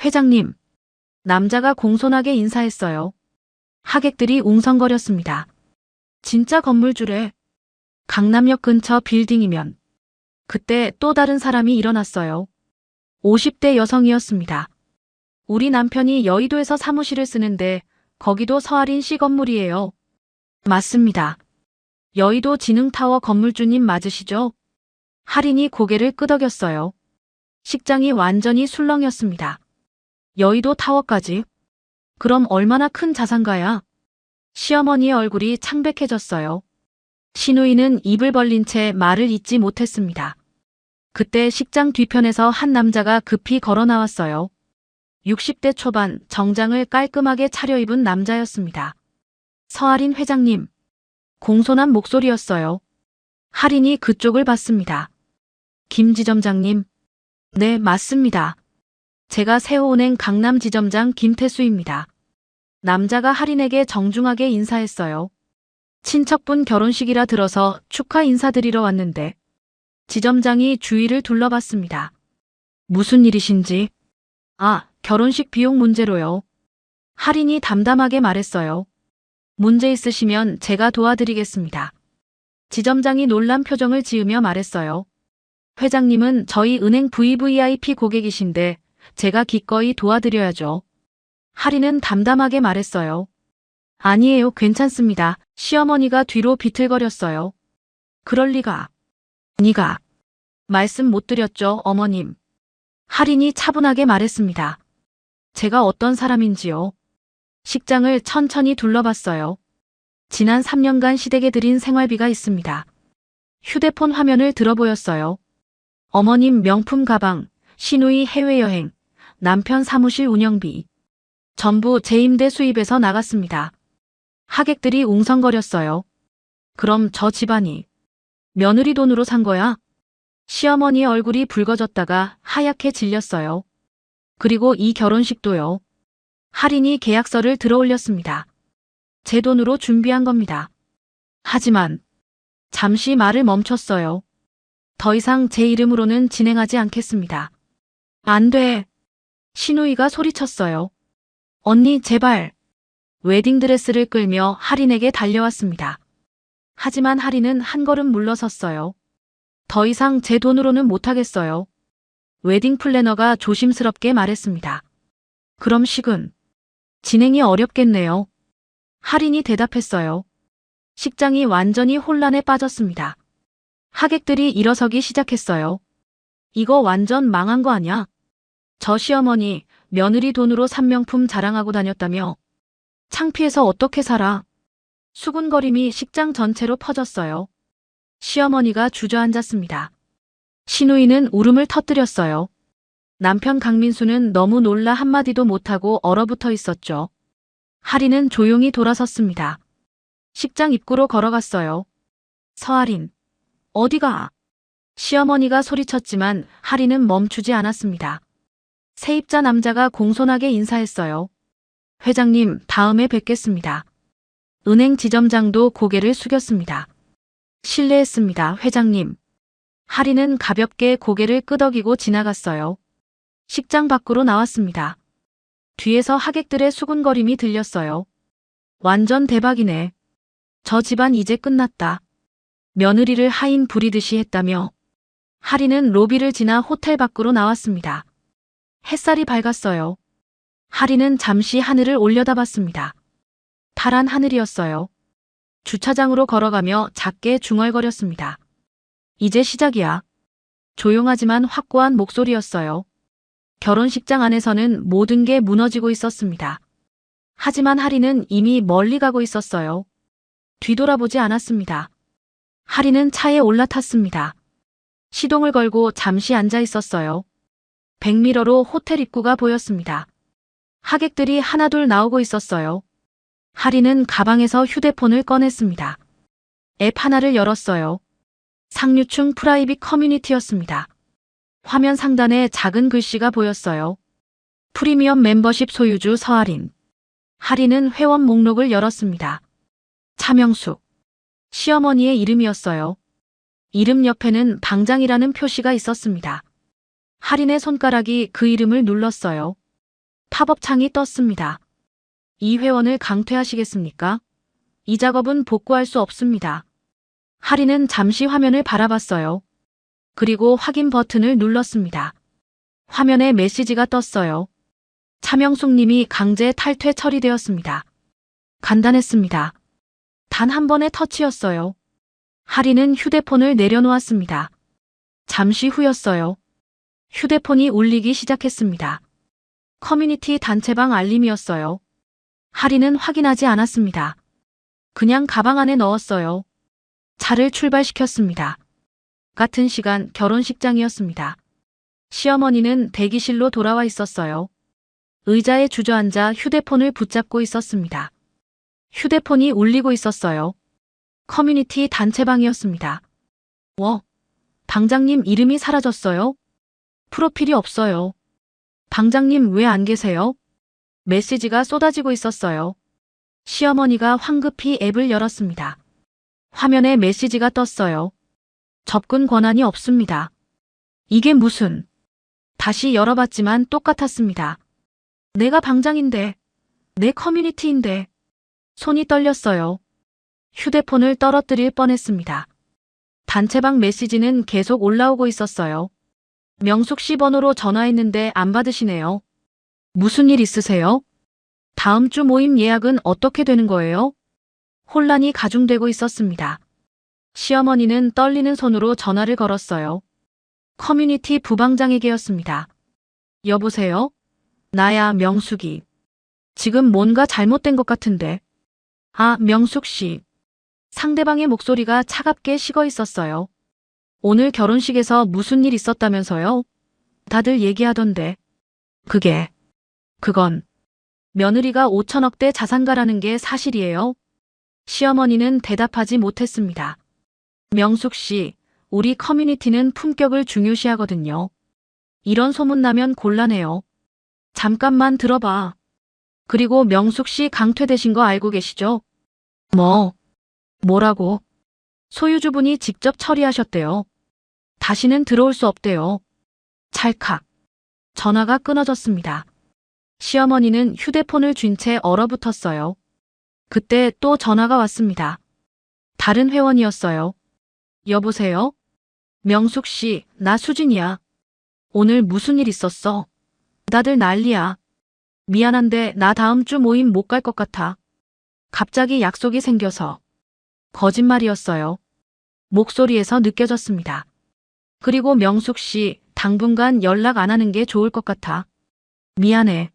회장님. 남자가 공손하게 인사했어요. 하객들이 웅성거렸습니다. 진짜 건물주래. 강남역 근처 빌딩이면. 그때 또 다른 사람이 일어났어요. 50대 여성이었습니다. 우리 남편이 여의도에서 사무실을 쓰는데 거기도 서아린 씨 건물이에요. 맞습니다. 여의도 진흥타워 건물주님 맞으시죠? 할인이 고개를 끄덕였어요. 식장이 완전히 술렁였습니다. 여의도 타워까지? 그럼 얼마나 큰 자산가야? 시어머니의 얼굴이 창백해졌어요. 신우이는 입을 벌린 채 말을 잇지 못했습니다. 그때 식장 뒤편에서 한 남자가 급히 걸어 나왔어요. 60대 초반 정장을 깔끔하게 차려입은 남자였습니다. 서아린 회장님. 공손한 목소리였어요. 할인이 그쪽을 봤습니다. 김지점장님. 네, 맞습니다. 제가 세호은행 강남지점장 김태수입니다. 남자가 할인에게 정중하게 인사했어요. 친척분 결혼식이라 들어서 축하 인사드리러 왔는데. 지점장이 주위를 둘러봤습니다. 무슨 일이신지? 아, 결혼식 비용 문제로요. 할인이 담담하게 말했어요. 문제 있으시면 제가 도와드리겠습니다. 지점장이 놀란 표정을 지으며 말했어요. 회장님은 저희 은행 VVIP 고객이신데 제가 기꺼이 도와드려야죠. 할인은 담담하게 말했어요. 아니에요, 괜찮습니다. 시어머니가 뒤로 비틀거렸어요. 그럴 리가. 네가. 말씀 못 드렸죠, 어머님. 할인이 차분하게 말했습니다. 제가 어떤 사람인지요. 식장을 천천히 둘러봤어요. 지난 3년간 시댁에 들인 생활비가 있습니다. 휴대폰 화면을 들어보였어요. 어머님 명품 가방, 시누이 해외여행, 남편 사무실 운영비. 전부 제 임대 수입에서 나갔습니다. 하객들이 웅성거렸어요. 그럼 저 집안이 며느리 돈으로 산 거야? 시어머니의 얼굴이 붉어졌다가 하얗게 질렸어요. 그리고 이 결혼식도요. 할인이 계약서를 들어올렸습니다. 제 돈으로 준비한 겁니다. 하지만 잠시 말을 멈췄어요. 더 이상 제 이름으로는 진행하지 않겠습니다. 안 돼. 신우이가 소리쳤어요. 언니 제발. 웨딩드레스를 끌며 할인에게 달려왔습니다. 하지만 할인은 한 걸음 물러섰어요. 더 이상 제 돈으로는 못하겠어요. 웨딩 플래너가 조심스럽게 말했습니다. 그럼 식은? 진행이 어렵겠네요. 할인이 대답했어요. 식장이 완전히 혼란에 빠졌습니다. 하객들이 일어서기 시작했어요. 이거 완전 망한 거 아냐? 저 시어머니 며느리 돈으로 산 명품 자랑하고 다녔다며. 창피해서 어떻게 살아? 수군거림이 식장 전체로 퍼졌어요. 시어머니가 주저앉았습니다. 신우이는 울음을 터뜨렸어요. 남편 강민수는 너무 놀라 한마디도 못하고 얼어붙어 있었죠. 하리는 조용히 돌아섰습니다. 식장 입구로 걸어갔어요. 서아린, 어디가? 시어머니가 소리쳤지만 하리는 멈추지 않았습니다. 세입자 남자가 공손하게 인사했어요. 회장님, 다음에 뵙겠습니다. 은행 지점장도 고개를 숙였습니다. 실례했습니다, 회장님. 하리는 가볍게 고개를 끄덕이고 지나갔어요. 식장 밖으로 나왔습니다. 뒤에서 하객들의 수군거림이 들렸어요. 완전 대박이네. 저 집안 이제 끝났다. 며느리를 하인 부리듯이 했다며. 하리는 로비를 지나 호텔 밖으로 나왔습니다. 햇살이 밝았어요. 하리는 잠시 하늘을 올려다봤습니다. 파란 하늘이었어요. 주차장으로 걸어가며 작게 중얼거렸습니다. 이제 시작이야. 조용하지만 확고한 목소리였어요. 결혼식장 안에서는 모든 게 무너지고 있었습니다. 하지만 하리는 이미 멀리 가고 있었어요. 뒤돌아보지 않았습니다. 하리는 차에 올라탔습니다. 시동을 걸고 잠시 앉아 있었어요. 백미러로 호텔 입구가 보였습니다. 하객들이 하나둘 나오고 있었어요. 하리는 가방에서 휴대폰을 꺼냈습니다. 앱 하나를 열었어요. 상류층 프라이빗 커뮤니티였습니다. 화면 상단에 작은 글씨가 보였어요. 프리미엄 멤버십 소유주 서아린. 하리는 회원 목록을 열었습니다. 차명숙. 시어머니의 이름이었어요. 이름 옆에는 방장이라는 표시가 있었습니다. 하린의 손가락이 그 이름을 눌렀어요. 팝업 창이 떴습니다. 이 회원을 강퇴하시겠습니까? 이 작업은 복구할 수 없습니다. 하린은 잠시 화면을 바라봤어요. 그리고 확인 버튼을 눌렀습니다. 화면에 메시지가 떴어요. 차명숙님이 강제 탈퇴 처리되었습니다. 간단했습니다. 단 한 번의 터치였어요. 하리는 휴대폰을 내려놓았습니다. 잠시 후였어요. 휴대폰이 울리기 시작했습니다. 커뮤니티 단체방 알림이었어요. 하리는 확인하지 않았습니다. 그냥 가방 안에 넣었어요. 차를 출발시켰습니다. 같은 시간 결혼식장이었습니다. 시어머니는 대기실로 돌아와 있었어요. 의자에 주저앉아 휴대폰을 붙잡고 있었습니다. 휴대폰이 울리고 있었어요. 커뮤니티 단체방이었습니다. 방장님 이름이 사라졌어요? 프로필이 없어요. 방장님 왜 안 계세요? 메시지가 쏟아지고 있었어요. 시어머니가 황급히 앱을 열었습니다. 화면에 메시지가 떴어요. 접근 권한이 없습니다. 이게 무슨... 다시 열어봤지만 똑같았습니다. 내가 방장인데, 내 커뮤니티인데. 손이 떨렸어요. 휴대폰을 떨어뜨릴 뻔했습니다. 단체방 메시지는 계속 올라오고 있었어요. 명숙 씨 번호로 전화했는데 안 받으시네요. 무슨 일 있으세요? 다음 주 모임 예약은 어떻게 되는 거예요? 혼란이 가중되고 있었습니다. 시어머니는 떨리는 손으로 전화를 걸었어요. 커뮤니티 부방장에게였습니다. 여보세요? 나야, 명숙이. 지금 뭔가 잘못된 것 같은데. 아, 명숙 씨. 상대방의 목소리가 차갑게 식어 있었어요. 오늘 결혼식에서 무슨 일 있었다면서요? 다들 얘기하던데. 그건 며느리가 5천억대 자산가라는 게 사실이에요? 시어머니는 대답하지 못했습니다. 명숙 씨, 우리 커뮤니티는 품격을 중요시하거든요. 이런 소문 나면 곤란해요. 잠깐만 들어봐. 그리고 명숙 씨 강퇴되신 거 알고 계시죠? 뭐라고? 소유주분이 직접 처리하셨대요. 다시는 들어올 수 없대요. 찰칵. 전화가 끊어졌습니다. 시어머니는 휴대폰을 쥔 채 얼어붙었어요. 그때 또 전화가 왔습니다. 다른 회원이었어요. 여보세요? 명숙 씨, 나 수진이야. 오늘 무슨 일 있었어? 다들 난리야. 미안한데 나 다음 주 모임 못 갈 것 같아. 갑자기 약속이 생겨서. 거짓말이었어요. 목소리에서 느껴졌습니다. 그리고 명숙 씨, 당분간 연락 안 하는 게 좋을 것 같아. 미안해.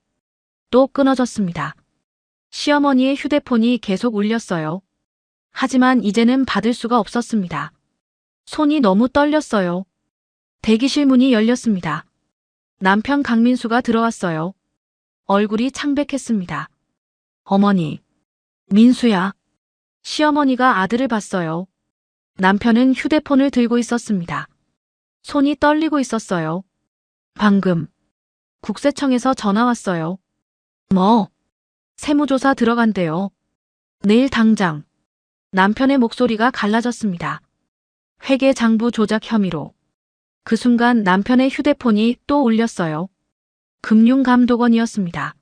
또 끊어졌습니다. 시어머니의 휴대폰이 계속 울렸어요. 하지만 이제는 받을 수가 없었습니다. 손이 너무 떨렸어요. 대기실 문이 열렸습니다. 남편 강민수가 들어왔어요. 얼굴이 창백했습니다. 어머니, 민수야. 시어머니가 아들을 봤어요. 남편은 휴대폰을 들고 있었습니다. 손이 떨리고 있었어요. 방금 국세청에서 전화 왔어요. 뭐? 세무조사 들어간대요. 내일 당장. 남편의 목소리가 갈라졌습니다. 회계장부 조작 혐의로. 그 순간 남편의 휴대폰이 또 울렸어요. 금융감독원이었습니다.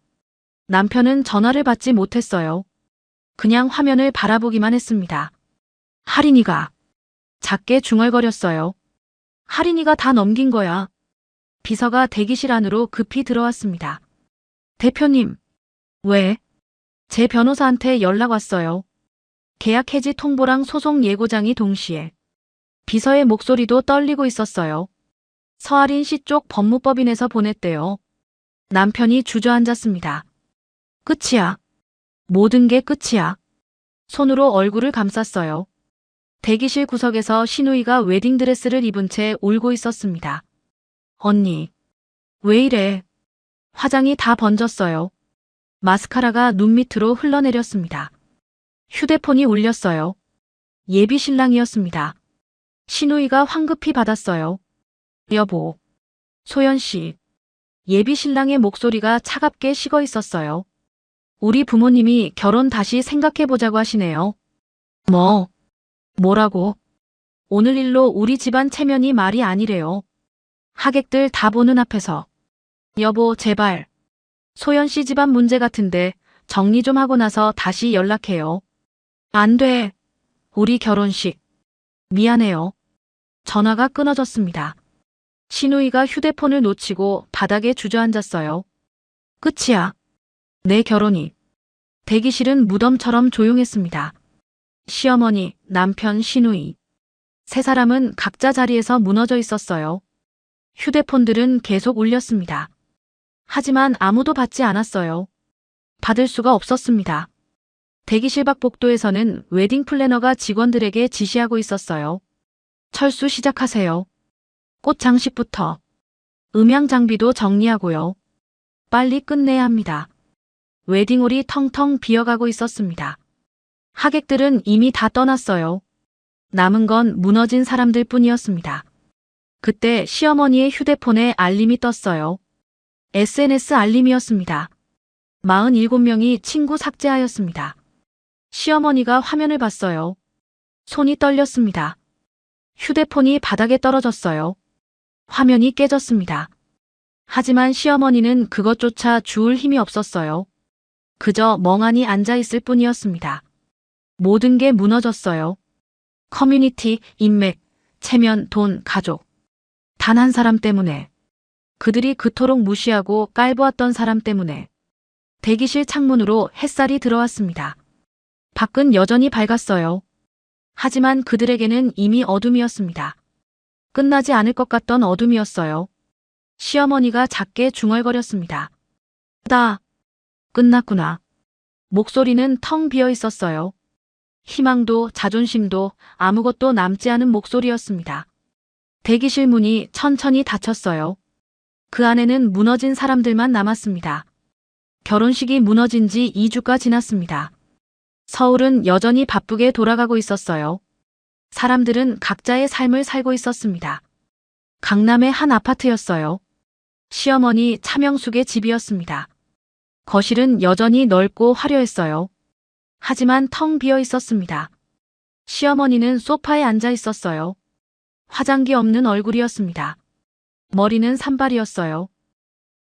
남편은 전화를 받지 못했어요. 그냥 화면을 바라보기만 했습니다. 할인이가 작게 중얼거렸어요. 할인이가 다 넘긴 거야. 비서가 대기실 안으로 급히 들어왔습니다. 대표님, 왜? 제 변호사한테 연락 왔어요. 계약 해지 통보랑 소송 예고장이 동시에. 비서의 목소리도 떨리고 있었어요. 서아린 씨 쪽 법무법인에서 보냈대요. 남편이 주저앉았습니다. 끝이야. 모든 게 끝이야. 손으로 얼굴을 감쌌어요. 대기실 구석에서 신우이가 웨딩드레스를 입은 채 울고 있었습니다. 언니, 왜 이래? 화장이 다 번졌어요. 마스카라가 눈 밑으로 흘러내렸습니다. 휴대폰이 울렸어요. 예비 신랑이었습니다. 신우이가 황급히 받았어요. 여보, 소연 씨. 예비 신랑의 목소리가 차갑게 식어 있었어요. 우리 부모님이 결혼 다시 생각해보자고 하시네요. 뭐라고? 오늘 일로 우리 집안 체면이 말이 아니래요. 하객들 다 보는 앞에서. 여보, 제발. 소연 씨 집안 문제 같은데 정리 좀 하고 나서 다시 연락해요. 안 돼. 우리 결혼식. 미안해요. 전화가 끊어졌습니다. 신우이가 휴대폰을 놓치고 바닥에 주저앉았어요. 끝이야. 내 결혼이. 대기실은 무덤처럼 조용했습니다. 시어머니, 남편, 신우이. 세 사람은 각자 자리에서 무너져 있었어요. 휴대폰들은 계속 울렸습니다. 하지만 아무도 받지 않았어요. 받을 수가 없었습니다. 대기실 밖 복도에서는 웨딩 플래너가 직원들에게 지시하고 있었어요. 철수 시작하세요. 꽃 장식부터. 음향 장비도 정리하고요. 빨리 끝내야 합니다. 웨딩홀이 텅텅 비어가고 있었습니다. 하객들은 이미 다 떠났어요. 남은 건 무너진 사람들 뿐이었습니다. 그때 시어머니의 휴대폰에 알림이 떴어요. SNS 알림이었습니다. 47명이 친구 삭제하였습니다. 시어머니가 화면을 봤어요. 손이 떨렸습니다. 휴대폰이 바닥에 떨어졌어요. 화면이 깨졌습니다. 하지만 시어머니는 그것조차 주울 힘이 없었어요. 그저 멍하니 앉아있을 뿐이었습니다. 모든 게 무너졌어요. 커뮤니티, 인맥, 체면, 돈, 가족. 단 한 사람 때문에. 그들이 그토록 무시하고 깔보았던 사람 때문에. 대기실 창문으로 햇살이 들어왔습니다. 밖은 여전히 밝았어요. 하지만 그들에게는 이미 어둠이었습니다. 끝나지 않을 것 같던 어둠이었어요. 시어머니가 작게 중얼거렸습니다. 끝났구나. 목소리는 텅 비어 있었어요. 희망도 자존심도 아무것도 남지 않은 목소리였습니다. 대기실 문이 천천히 닫혔어요. 그 안에는 무너진 사람들만 남았습니다. 결혼식이 무너진 지 2주가 지났습니다. 서울은 여전히 바쁘게 돌아가고 있었어요. 사람들은 각자의 삶을 살고 있었습니다. 강남의 한 아파트였어요. 시어머니 차명숙의 집이었습니다. 거실은 여전히 넓고 화려했어요. 하지만 텅 비어 있었습니다. 시어머니는 소파에 앉아 있었어요. 화장기 없는 얼굴이었습니다. 머리는 산발이었어요.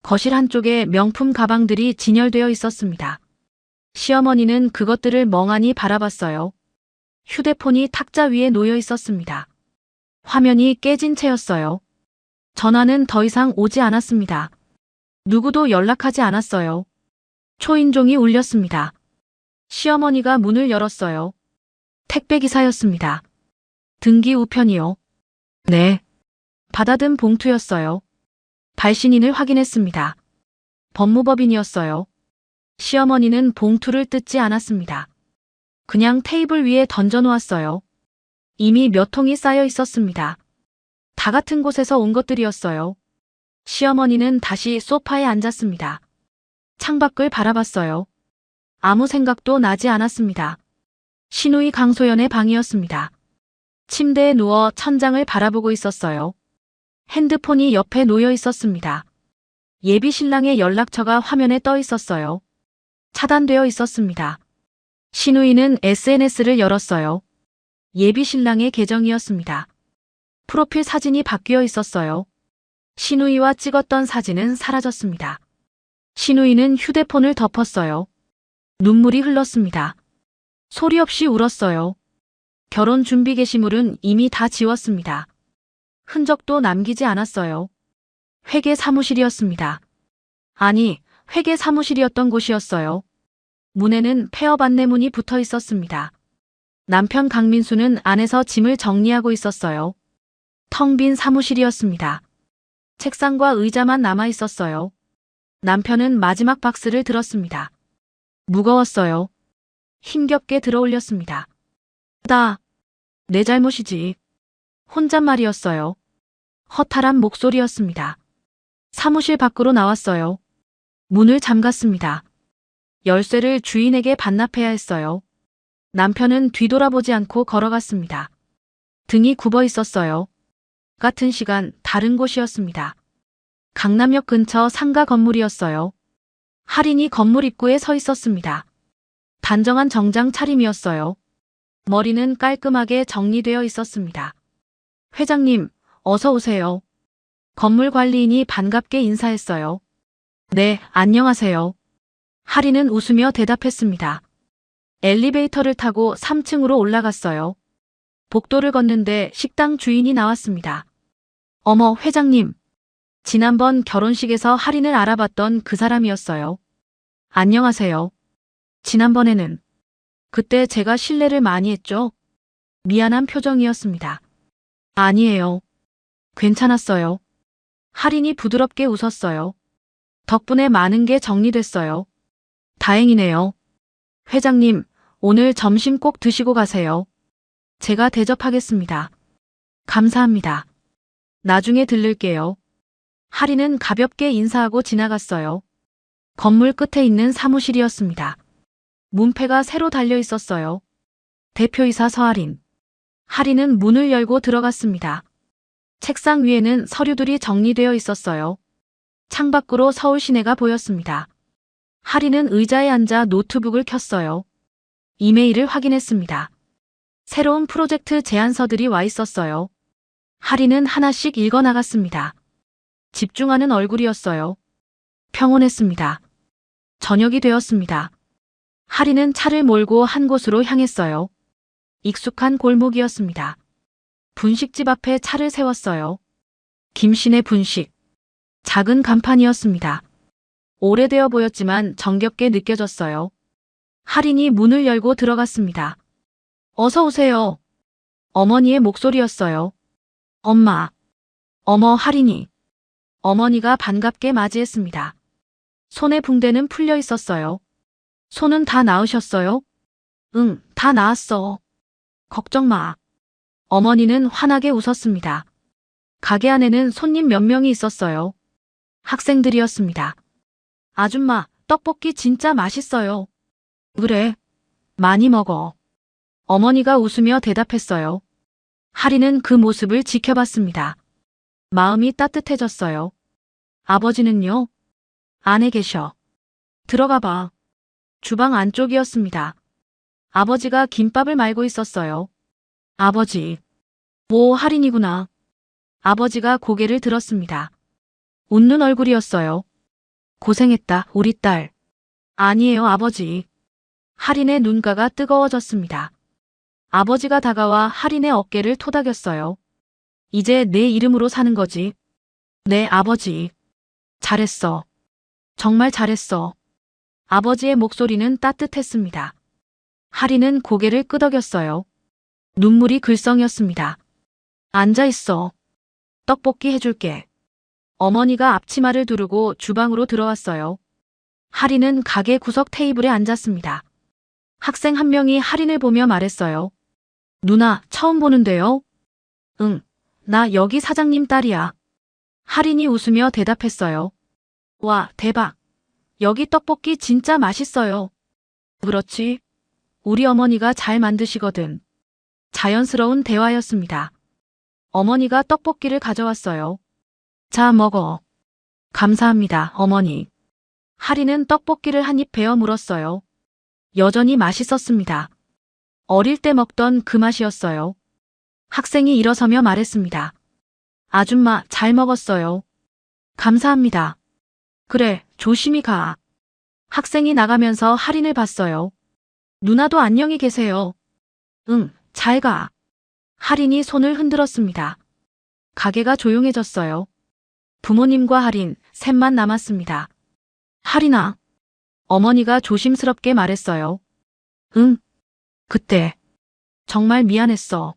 거실 한쪽에 명품 가방들이 진열되어 있었습니다. 시어머니는 그것들을 멍하니 바라봤어요. 휴대폰이 탁자 위에 놓여 있었습니다. 화면이 깨진 채였어요. 전화는 더 이상 오지 않았습니다. 누구도 연락하지 않았어요. 초인종이 울렸습니다. 시어머니가 문을 열었어요. 택배기사였습니다. 등기 우편이요. 네. 받아든 봉투였어요. 발신인을 확인했습니다. 법무법인이었어요. 시어머니는 봉투를 뜯지 않았습니다. 그냥 테이블 위에 던져놓았어요. 이미 몇 통이 쌓여 있었습니다. 다 같은 곳에서 온 것들이었어요. 시어머니는 다시 소파에 앉았습니다. 창밖을 바라봤어요. 아무 생각도 나지 않았습니다. 시누이 강소연의 방이었습니다. 침대에 누워 천장을 바라보고 있었어요. 핸드폰이 옆에 놓여 있었습니다. 예비 신랑의 연락처가 화면에 떠 있었어요. 차단되어 있었습니다. 시누이는 SNS를 열었어요. 예비 신랑의 계정이었습니다. 프로필 사진이 바뀌어 있었어요. 시누이와 찍었던 사진은 사라졌습니다. 시누이는 휴대폰을 덮었어요. 눈물이 흘렀습니다. 소리 없이 울었어요. 결혼 준비 게시물은 이미 다 지웠습니다. 흔적도 남기지 않았어요. 회계 사무실이었습니다. 아니, 회계 사무실이었던 곳이었어요. 문에는 폐업 안내문이 붙어 있었습니다. 남편 강민수는 안에서 짐을 정리하고 있었어요. 텅 빈 사무실이었습니다. 책상과 의자만 남아 있었어요. 남편은 마지막 박스를 들었습니다. 무거웠어요. 힘겹게 들어올렸습니다. 내 잘못이지. 혼잣말이었어요. 허탈한 목소리였습니다. 사무실 밖으로 나왔어요. 문을 잠갔습니다. 열쇠를 주인에게 반납해야 했어요. 남편은 뒤돌아보지 않고 걸어갔습니다. 등이 굽어 있었어요. 같은 시간 다른 곳이었습니다. 강남역 근처 상가 건물이었어요. 할인이 건물 입구에 서 있었습니다. 단정한 정장 차림이었어요. 머리는 깔끔하게 정리되어 있었습니다. 회장님, 어서 오세요. 건물 관리인이 반갑게 인사했어요. 네, 안녕하세요. 할인은 웃으며 대답했습니다. 엘리베이터를 타고 3층으로 올라갔어요. 복도를 걷는데 식당 주인이 나왔습니다. 어머, 회장님. 지난번 결혼식에서 할인을 알아봤던 그 사람이었어요. 안녕하세요. 지난번에는 그때 제가 실례를 많이 했죠? 미안한 표정이었습니다. 아니에요. 괜찮았어요. 할인이 부드럽게 웃었어요. 덕분에 많은 게 정리됐어요. 다행이네요. 회장님, 오늘 점심 꼭 드시고 가세요. 제가 대접하겠습니다. 감사합니다. 나중에 들를게요. 할인은 가볍게 인사하고 지나갔어요. 건물 끝에 있는 사무실이었습니다. 문패가 새로 달려 있었어요. 대표이사 서할인. 할인은 문을 열고 들어갔습니다. 책상 위에는 서류들이 정리되어 있었어요. 창밖으로 서울 시내가 보였습니다. 할인은 의자에 앉아 노트북을 켰어요. 이메일을 확인했습니다. 새로운 프로젝트 제안서들이 와 있었어요. 할인은 하나씩 읽어나갔습니다. 집중하는 얼굴이었어요. 평온했습니다. 저녁이 되었습니다. 할인은 차를 몰고 한 곳으로 향했어요. 익숙한 골목이었습니다. 분식집 앞에 차를 세웠어요. 김신의 분식. 작은 간판이었습니다. 오래되어 보였지만 정겹게 느껴졌어요. 할인이 문을 열고 들어갔습니다. 어서 오세요. 어머니의 목소리였어요. 엄마. 어머, 할인이. 어머니가 반갑게 맞이했습니다. 손에 붕대는 풀려 있었어요. 손은 다 나으셨어요? 응, 다 나았어. 걱정 마. 어머니는 환하게 웃었습니다. 가게 안에는 손님 몇 명이 있었어요. 학생들이었습니다. 아줌마, 떡볶이 진짜 맛있어요. 그래, 많이 먹어. 어머니가 웃으며 대답했어요. 할인은 그 모습을 지켜봤습니다. 마음이 따뜻해졌어요. 아버지는요? 안에 계셔. 들어가 봐. 주방 안쪽이었습니다. 아버지가 김밥을 말고 있었어요. 아버지. 오, 할인이구나. 아버지가 고개를 들었습니다. 웃는 얼굴이었어요. 고생했다, 우리 딸. 아니에요, 아버지. 할인의 눈가가 뜨거워졌습니다. 아버지가 다가와 할인의 어깨를 토닥였어요. 이제 내 이름으로 사는 거지. 네, 아버지. 잘했어. 정말 잘했어. 아버지의 목소리는 따뜻했습니다. 할인은 고개를 끄덕였어요. 눈물이 글썽였습니다. 앉아있어. 떡볶이 해줄게. 어머니가 앞치마를 두르고 주방으로 들어왔어요. 할인은 가게 구석 테이블에 앉았습니다. 학생 한 명이 할인을 보며 말했어요. 누나, 처음 보는데요? 응, 나 여기 사장님 딸이야. 할인이 웃으며 대답했어요. 와, 대박. 여기 떡볶이 진짜 맛있어요. 그렇지. 우리 어머니가 잘 만드시거든. 자연스러운 대화였습니다. 어머니가 떡볶이를 가져왔어요. 자, 먹어. 감사합니다, 어머니. 할인은 떡볶이를 한 입 베어 물었어요. 여전히 맛있었습니다. 어릴 때 먹던 그 맛이었어요. 학생이 일어서며 말했습니다. 아줌마, 잘 먹었어요. 감사합니다. 그래, 조심히 가. 학생이 나가면서 할인을 봤어요. 누나도 안녕히 계세요. 응, 잘 가. 할인이 손을 흔들었습니다. 가게가 조용해졌어요. 부모님과 할인, 셋만 남았습니다. 할인아. 어머니가 조심스럽게 말했어요. 응. 그때. 정말 미안했어.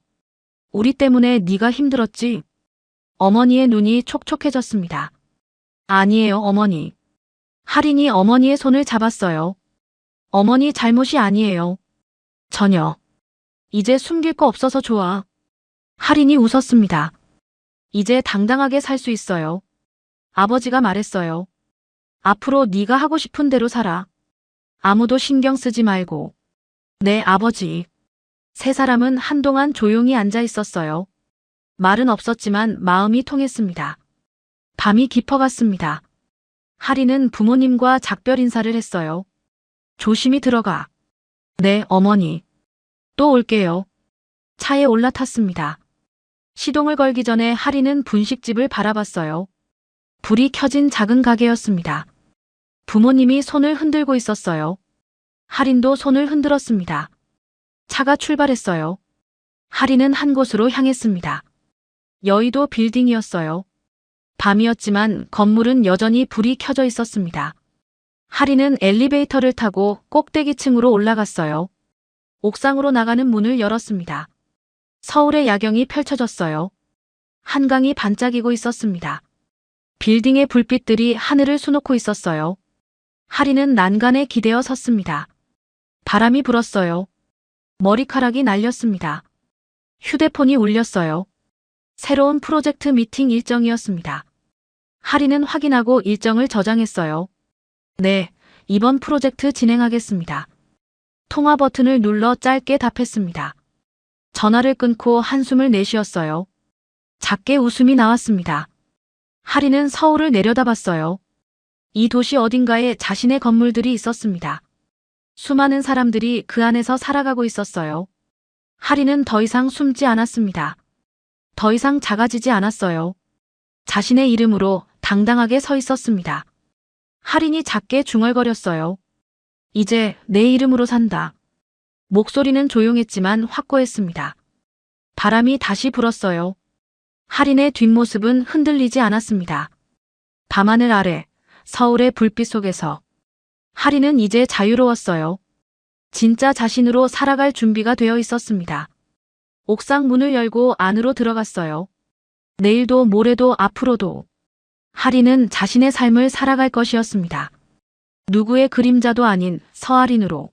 우리 때문에 네가 힘들었지? 어머니의 눈이 촉촉해졌습니다. 아니에요, 어머니. 할인이 어머니의 손을 잡았어요. 어머니 잘못이 아니에요. 전혀. 이제 숨길 거 없어서 좋아. 할인이 웃었습니다. 이제 당당하게 살 수 있어요. 아버지가 말했어요. 앞으로 네가 하고 싶은 대로 살아. 아무도 신경 쓰지 말고. 네, 아버지. 세 사람은 한동안 조용히 앉아 있었어요. 말은 없었지만 마음이 통했습니다. 밤이 깊어갔습니다. 할인은 부모님과 작별 인사를 했어요. 조심히 들어가. 네, 어머니. 또 올게요. 차에 올라탔습니다. 시동을 걸기 전에 할인은 분식집을 바라봤어요. 불이 켜진 작은 가게였습니다. 부모님이 손을 흔들고 있었어요. 할인도 손을 흔들었습니다. 차가 출발했어요. 할인은 한 곳으로 향했습니다. 여의도 빌딩이었어요. 밤이었지만 건물은 여전히 불이 켜져 있었습니다. 할인은 엘리베이터를 타고 꼭대기층으로 올라갔어요. 옥상으로 나가는 문을 열었습니다. 서울의 야경이 펼쳐졌어요. 한강이 반짝이고 있었습니다. 빌딩의 불빛들이 하늘을 수놓고 있었어요. 할인은 난간에 기대어 섰습니다. 바람이 불었어요. 머리카락이 날렸습니다. 휴대폰이 울렸어요. 새로운 프로젝트 미팅 일정이었습니다. 할인은 확인하고 일정을 저장했어요. 네, 이번 프로젝트 진행하겠습니다. 통화 버튼을 눌러 짧게 답했습니다. 전화를 끊고 한숨을 내쉬었어요. 작게 웃음이 나왔습니다. 할인은 서울을 내려다봤어요. 이 도시 어딘가에 자신의 건물들이 있었습니다. 수많은 사람들이 그 안에서 살아가고 있었어요. 할인은 더 이상 숨지 않았습니다. 더 이상 작아지지 않았어요. 자신의 이름으로 당당하게 서 있었습니다. 할인이 작게 중얼거렸어요. 이제 내 이름으로 산다. 목소리는 조용했지만 확고했습니다. 바람이 다시 불었어요. 할인의 뒷모습은 흔들리지 않았습니다. 밤하늘 아래 서울의 불빛 속에서 할인은 이제 자유로웠어요. 진짜 자신으로 살아갈 준비가 되어 있었습니다. 옥상 문을 열고 안으로 들어갔어요. 내일도 모레도 앞으로도 할인은 자신의 삶을 살아갈 것이었습니다. 누구의 그림자도 아닌 서할인으로.